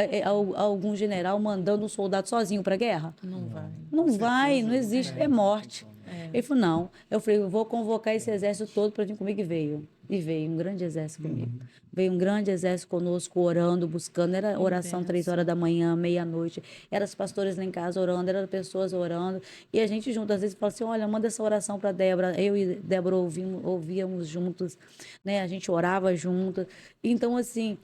algum general mandando um soldado sozinho para guerra? Não vai. Não, com Não vai, certeza não não existe, é tem, não tem morte. como. Ele falou, não. Eu falei, eu vou convocar esse exército todo para vir comigo, e veio. E veio um grande exército comigo. Veio um grande exército conosco, orando, buscando. Era oração 3 horas da manhã, meia-noite. Eram os pastores lá em casa orando, eram pessoas orando. E a gente junto, às vezes, fala assim, olha, manda essa oração para Débora. Eu e Débora ouvíamos juntos, né? A gente orava junto. Então, assim,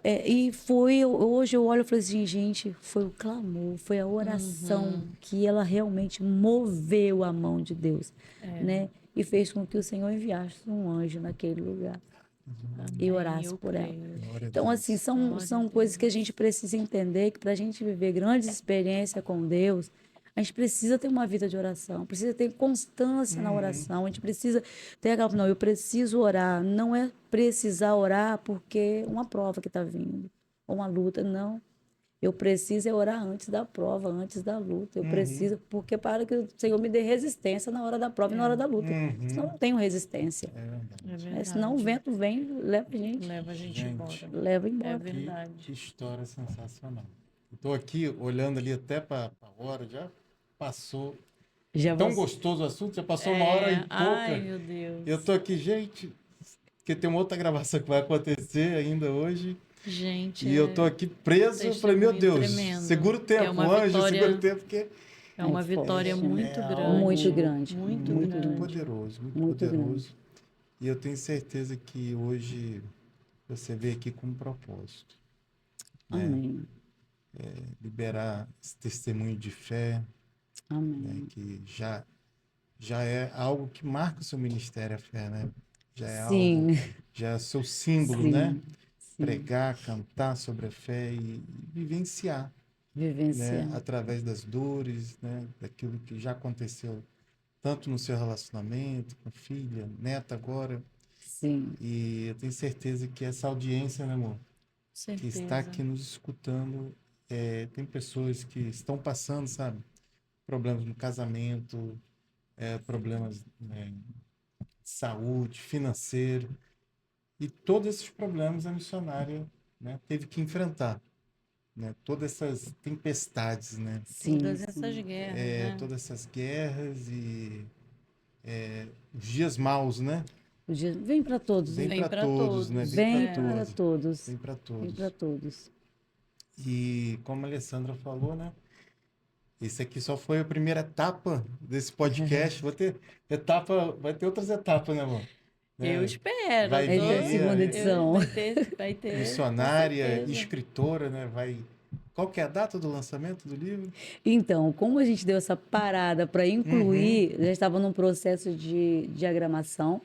e foi, hoje eu olho e falo assim, gente, foi o clamor, foi a oração que ela realmente moveu a mão de Deus, né? E fez com que o Senhor enviasse um anjo naquele lugar e Amém, orasse eu por ela. creio. Glória a Então, assim, Deus. são coisas que a gente precisa entender, que para a gente viver grandes experiências com Deus, a gente precisa ter uma vida de oração, precisa ter constância na oração, a gente precisa ter aquela, não, eu preciso orar, não é precisar orar porque uma prova que está vindo, ou uma luta, não. Eu preciso é orar antes da prova, antes da luta. Eu preciso, porque para que o Senhor me dê resistência na hora da prova e na hora da luta. Senão eu não tenho resistência. É verdade. É Né? Senão o verdade. vento vem, leva a gente, Leva a gente Gente. embora. leva É embora. verdade. Que história sensacional. Estou aqui olhando ali até para a hora, já passou. Já Tão você- gostoso o assunto, já passou 1 hora e pouca. Ai, meu Deus. Eu tô aqui, gente, porque tem uma outra gravação que vai acontecer ainda hoje. Gente, E eu tô aqui preso. Eu falei, meu testemunho Deus, tremendo. segura o tempo, É uma anjo, vitória- segura o tempo, porque é uma É vitória forte, né? muito É grande. algo Muito grande. Muito Muito grande. grande. poderoso, muito, Muito poderoso. E eu tenho certeza que hoje você veio aqui com um propósito. Né? Amém. Liberar esse testemunho de fé, né? Amém. Que já é algo que marca o seu ministério, a fé, né? Já é algo, Sim. já é seu símbolo, Sim. né? Sim. Pregar, cantar sobre a fé e vivenciar, né? Vivenciar. Através das dores, né? Daquilo que já aconteceu tanto no seu relacionamento, com filha, neta agora. Sim. E eu tenho certeza que essa audiência, né, amor, que Certeza. está aqui nos escutando, tem pessoas que estão passando, sabe? Problemas no casamento, problemas, né, de saúde, financeiro. E todos esses problemas a missionária, né, teve que enfrentar, né? Todas essas tempestades, né? Sim. Todas sim. essas guerras, né? Todas essas guerras e os dias maus, né? Vem para todos. Vem Vem para pra todos, né? todos. Vem Vem para para todos. todos. Vem para Vem todos. para todos. E como a Alessandra falou, né? Esse aqui só foi a primeira etapa desse podcast. Vai ter outras etapas, né, amor? Eu Né? espero. Vai Essa é a vir segunda aí, edição. Vai ter, com missionária, certeza. escritora, né? Qual que é a data do lançamento do livro? Então, como a gente deu essa parada para incluir, já estava num processo de diagramação,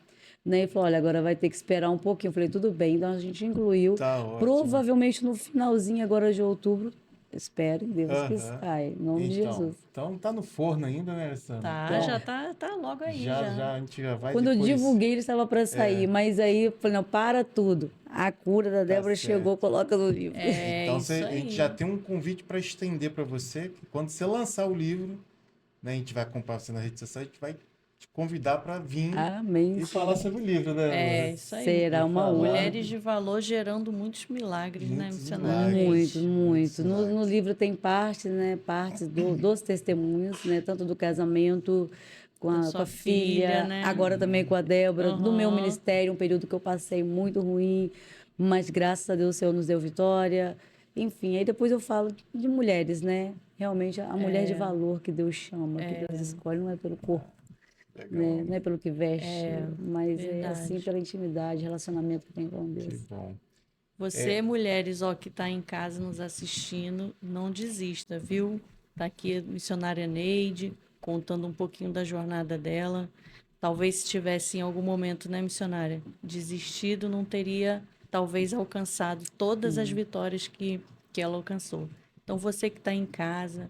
né? E falou, olha, agora vai ter que esperar um pouquinho. Eu falei, tudo bem, então a gente incluiu. Tá ótimo. Provavelmente no finalzinho agora de outubro, espero em Deus que Aham. saia, em nome de Jesus. Então tá no forno ainda, né, Alessandra? Tá, Então, já tá logo aí, já a gente já vai Quando eu depois. divulguei, ele estava para sair, mas aí eu falei, não, para tudo. A cura da Débora certo. chegou, coloca no livro. É Então isso a aí. gente já tem um convite para estender para você, que quando você lançar o livro, né, a gente vai acompanhar você na rede social, a gente vai te convidar para vir Amém. e falar sobre o livro, né? É amor? isso aí. Será uma Falar. honra. Mulheres de valor gerando muitos milagres, né, Muitos missionária? milagres. Muito, Muitos muito. No milagres. livro tem partes, né? Partes dos testemunhos, né? Tanto do casamento com Da a, sua com a filha, filha, né? agora também com a Débora, do meu Aham. ministério, um período que eu passei muito ruim, mas graças a Deus o Senhor nos deu vitória. Enfim, aí depois eu falo de mulheres, né? Realmente a mulher de valor que Deus chama, que Deus escolhe, não é pelo corpo, né? Não é pelo que veste, mas é assim verdade. pela intimidade, relacionamento que tem com Que Deus. bom. Você, mulheres, ó, que tá em casa nos assistindo, não desista, viu? Tá aqui a missionária Neide, contando um pouquinho da jornada dela. Talvez se tivesse em algum momento, né, missionária, desistido, não teria, talvez, alcançado todas as vitórias que ela alcançou. Então, você que está em casa,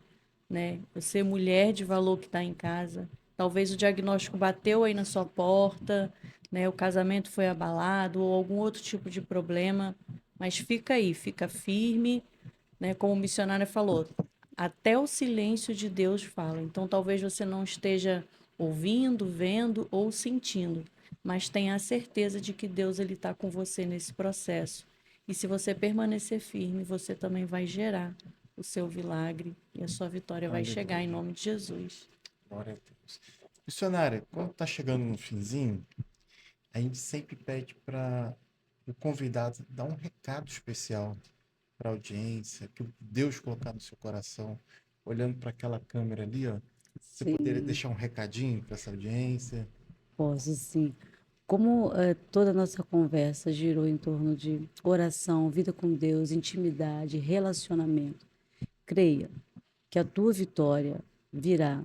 né? Você, mulher de valor que está em casa, talvez o diagnóstico bateu aí na sua porta, né? O casamento foi abalado ou algum outro tipo de problema, mas fica aí, fica firme, né? Como o missionário falou, até o silêncio de Deus fala. Então, talvez você não esteja ouvindo, vendo ou sentindo, mas tenha a certeza de que Deus ele está com você nesse processo. E se você permanecer firme, você também vai gerar o seu milagre e a sua vitória vai chegar em nome de Jesus. Glória a Deus. Missionária, quando está chegando no finzinho, a gente sempre pede para o convidado dar um recado especial para a audiência, que Deus colocar no seu coração, olhando para aquela câmera ali, ó. Você poderia Sim, deixar um recadinho para essa audiência? posso sim. Como toda a nossa conversa girou em torno de oração, vida com Deus, intimidade, relacionamento, creia que a tua vitória virá,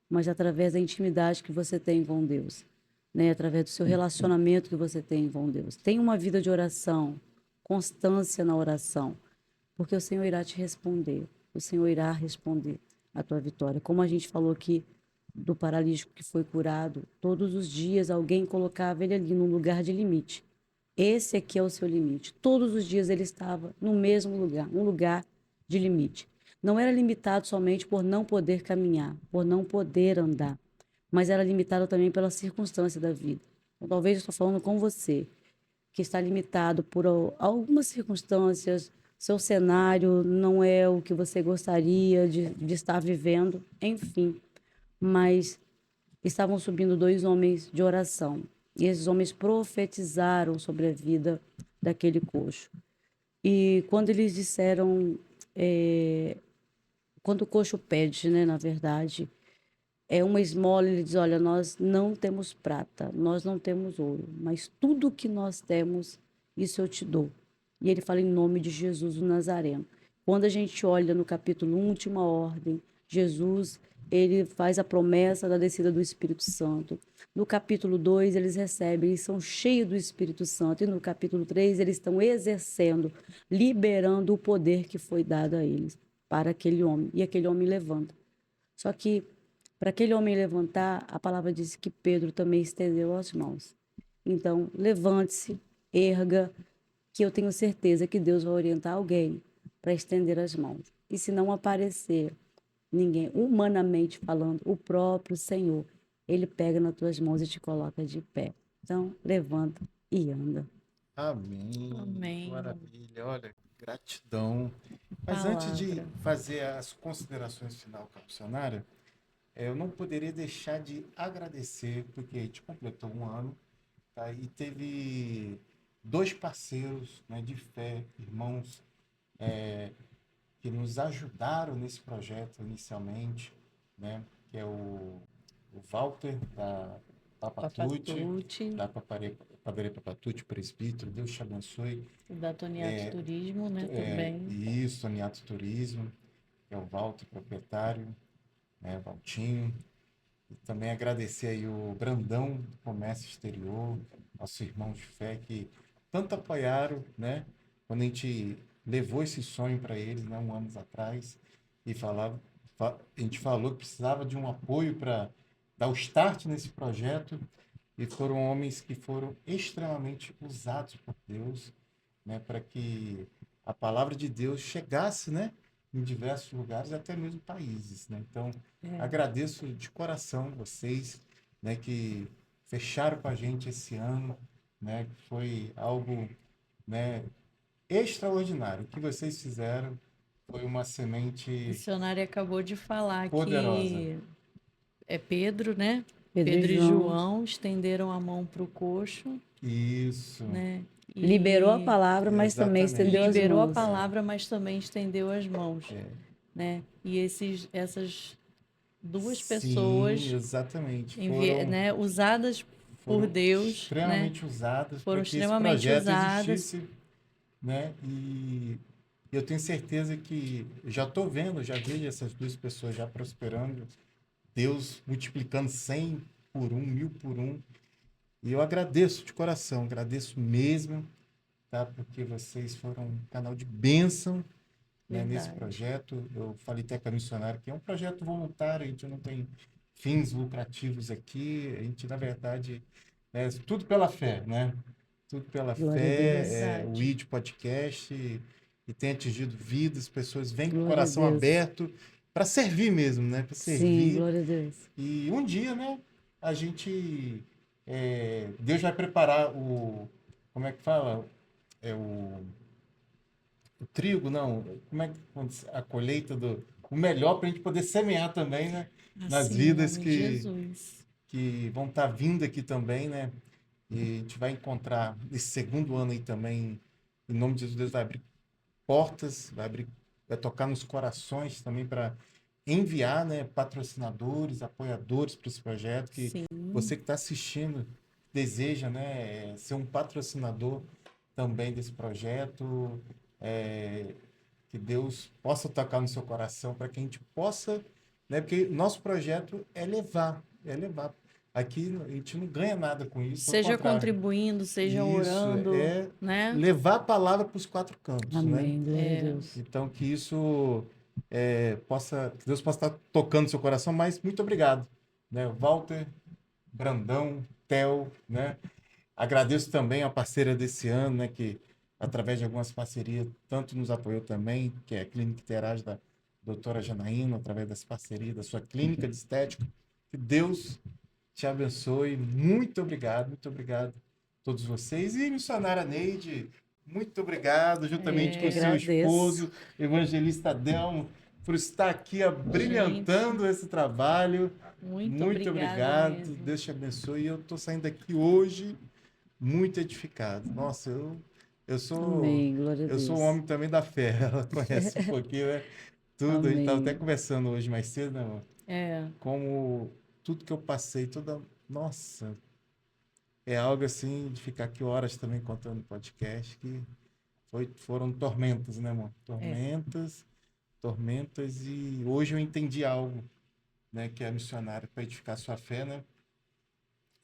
mas através da intimidade que você tem com Deus, né? Através do seu relacionamento que você tem com Deus. Tenha uma vida de oração, constância na oração, porque o Senhor irá te responder, o Senhor irá responder a tua vitória. Como a gente falou aqui do paralítico que foi curado, todos os dias alguém colocava ele ali num lugar de limite. Esse aqui é o seu limite. Todos os dias ele estava no mesmo lugar, um lugar de limite. Não era limitado somente por não poder caminhar, por não poder andar, mas era limitado também pela circunstância da vida. Então, talvez eu estou falando com você, que está limitado por algumas circunstâncias, seu cenário não é o que você gostaria de estar vivendo, enfim. Mas estavam subindo dois homens de oração, e esses homens profetizaram sobre a vida daquele coxo. E quando eles disseram, quando o coxo pede, né, na verdade, é uma esmola, ele diz: olha, nós não temos prata, nós não temos ouro, mas tudo que nós temos, isso eu te dou. E ele fala em nome de Jesus o Nazareno. Quando a gente olha no capítulo 1, última ordem, Jesus, ele faz a promessa da descida do Espírito Santo. No capítulo 2, eles recebem, eles são cheios do Espírito Santo. E no capítulo 3, eles estão exercendo, liberando o poder que foi dado a eles para aquele homem. E aquele homem levanta. Só que para aquele homem levantar, a palavra diz que Pedro também estendeu as mãos. Então, levante-se, erga, que eu tenho certeza que Deus vai orientar alguém para estender as mãos. E se não aparecer ninguém, humanamente falando, o próprio Senhor, ele pega nas tuas mãos e te coloca de pé. Então, levanta e anda. Amém. Que Amém. maravilha. Olha, gratidão. Mas antes de Palavra. fazer as considerações final com a missionária, eu não poderia deixar de agradecer, porque a gente completou um ano, tá? E teve dois parceiros, né, de fé, irmãos, que nos ajudaram nesse projeto inicialmente, né? Que é o Walter, da Papatute, Papatute, da Padaria Papatute, presbítero, Deus te abençoe. da Toniato Turismo, né, também. Isso, Toniato Turismo, que é o Walter, proprietário, né, Valtinho. E também agradecer aí o Brandão do Comércio Exterior, nosso irmão de fé, que tanto apoiaram, né? Quando a gente levou esse sonho para eles, né, um ano atrás, e a gente falou que precisava de um apoio para dar o start nesse projeto, e foram homens que foram extremamente usados por Deus, né, para que a palavra de Deus chegasse, né, em diversos lugares, até mesmo países, né? Então, agradeço de coração vocês, né, que fecharam com a gente esse ano, né, que foi algo, né, extraordinário. O que vocês fizeram foi uma O semente missionário acabou de falar poderosa. que é Pedro, né? Pedro e Pedro e João João estenderam a mão para o coxo, Isso, né? liberou a E palavra, mas também estendeu exatamente. as liberou a mãos. palavra, mas também estendeu as mãos, né? E essas duas Sim, pessoas, exatamente. né, usadas por Foram Deus, né? extremamente usadas para Foram que esse extremamente projeto usadas. existisse, né? E eu tenho certeza que já estou vendo, já vejo essas duas pessoas já prosperando, Deus multiplicando 100 por um, 1000 por um. E eu agradeço de coração, agradeço mesmo, tá? Porque vocês foram um canal de bênção, né, nesse Verdade. projeto. Eu falei até com a missionária que é um projeto voluntário, a gente não tem fins lucrativos aqui, a gente, na verdade, é tudo pela fé, né? Tudo pela Glória a Deus. fé, o Verdade. ID Podcast, e tem atingido vidas, pessoas vêm com o Glória a coração Deus. aberto para servir mesmo, né? Para Sim, servir. glória a Deus. E um dia, né, a gente, Deus vai preparar como é que fala? É o trigo, não, como é que a colheita o melhor para a gente poder semear também, né? Nas Assim, em vidas nome de Jesus. que vão estar vindo aqui também, né? E a gente vai encontrar esse segundo ano aí também, em nome de Jesus, Deus vai abrir portas, vai tocar nos corações também para enviar, né, patrocinadores, apoiadores para esse projeto, que Sim. você que está assistindo deseja, né, ser um patrocinador também desse projeto, que Deus possa tocar no seu coração para que a gente possa, né, porque nosso projeto é levar. Aqui a gente não ganha nada com isso, pelo Seja contrário. contribuindo, seja Isso orando, é né? levar a palavra para os quatro cantos, né? Amém, glória a Deus. Então que isso que Deus possa estar tocando seu coração, mas muito obrigado, né? Walter, Brandão, Theo, né? Agradeço também a parceira desse ano, né? Que através de algumas parcerias tanto nos apoiou também, que é a Clínica Interage da doutora Janaína, através dessa parceria da sua clínica de estética. Que Deus te abençoe. Muito obrigado a todos vocês. E missionária Neide, muito obrigado, juntamente com o seu agradeço. esposo, evangelista Adelmo, por estar aqui abrilhantando esse trabalho. Muito Muito obrigada obrigado. mesmo. Deus te abençoe. E eu estou saindo daqui hoje muito edificado. Nossa, eu sou Amém, glória a eu Deus. sou um homem também da fé. Ela conhece um pouquinho, né? Tudo. A gente estava Amém. até conversando hoje mais cedo, né, amor? É, Como tudo que eu passei, nossa, é algo assim de ficar aqui horas também contando podcast, que foram tormentas, né, amor? Tormentas, e hoje eu entendi algo, né, que é missionário para edificar sua fé, né?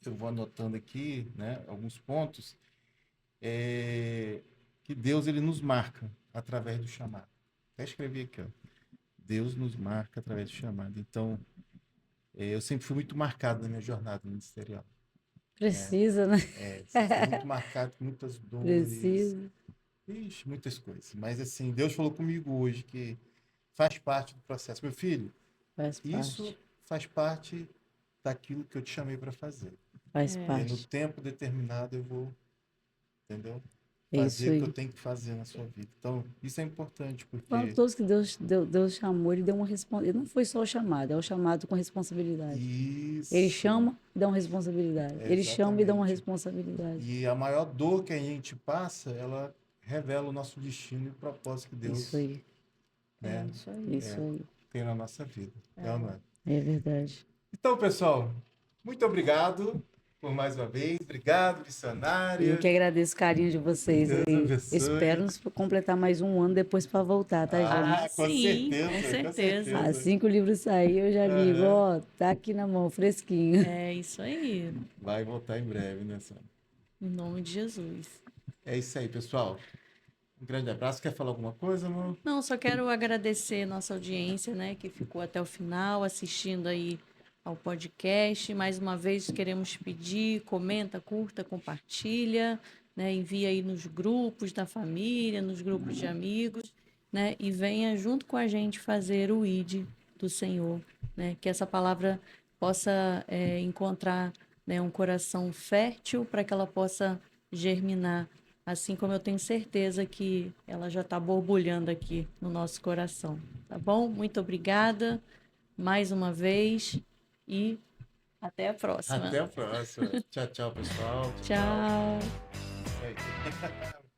Eu vou anotando aqui, né, alguns pontos, que Deus, ele nos marca através do chamado. Até escrevi aqui, ó. Deus nos marca através do chamado. Então, eu sempre fui muito marcado na minha jornada ministerial. Precisa, né? Sempre fui muito marcado com muitas dores, Precisa. ixi, muitas coisas. Mas assim, Deus falou comigo hoje que faz parte do processo. Meu filho, Faz isso parte. faz parte daquilo que eu te chamei para fazer. Faz E no parte. tempo determinado eu vou, entendeu? É isso Fazer o que eu aí. tenho que fazer na sua vida. Então, isso é importante, Para porque todos que Deus chamou, ele deu uma responsabilidade. Não foi só o chamado, é o chamado com responsabilidade. Ele isso chama e dá uma responsabilidade. Ele chama e dá uma exatamente. responsabilidade. E a maior dor que a gente passa, ela revela o nosso destino e o propósito que Deus, Isso aí. né, isso aí. Isso aí. tem na nossa vida. É, não é? É verdade. Então, pessoal, muito obrigado por mais uma vez. Obrigado, E missionária. eu que agradeço o carinho de vocês Deus aí. abençoe. Espero nos completar mais um ano depois para voltar, tá, gente? Com sim, certeza, com com certeza. certeza. Assim que o livro sair, eu já ligo, ó, tá aqui na mão, fresquinho. É isso aí. Vai voltar em breve, né, Sandra? Em nome de Jesus. É isso aí, pessoal. Um grande abraço. Quer falar alguma coisa, amor? Não, só quero agradecer nossa audiência, né, que ficou até o final assistindo aí ao podcast. Mais uma vez queremos pedir, comenta, curta, compartilha, né, envia aí nos grupos da família, nos grupos de amigos, né, e venha junto com a gente fazer o ID do Senhor, né, que essa palavra possa encontrar, né, um coração fértil para que ela possa germinar. Assim como eu tenho certeza que ela já está borbulhando aqui no nosso coração. Tá bom? Muito obrigada mais uma vez e até a próxima. Até a próxima. Tchau, tchau, pessoal. Tchau. É isso.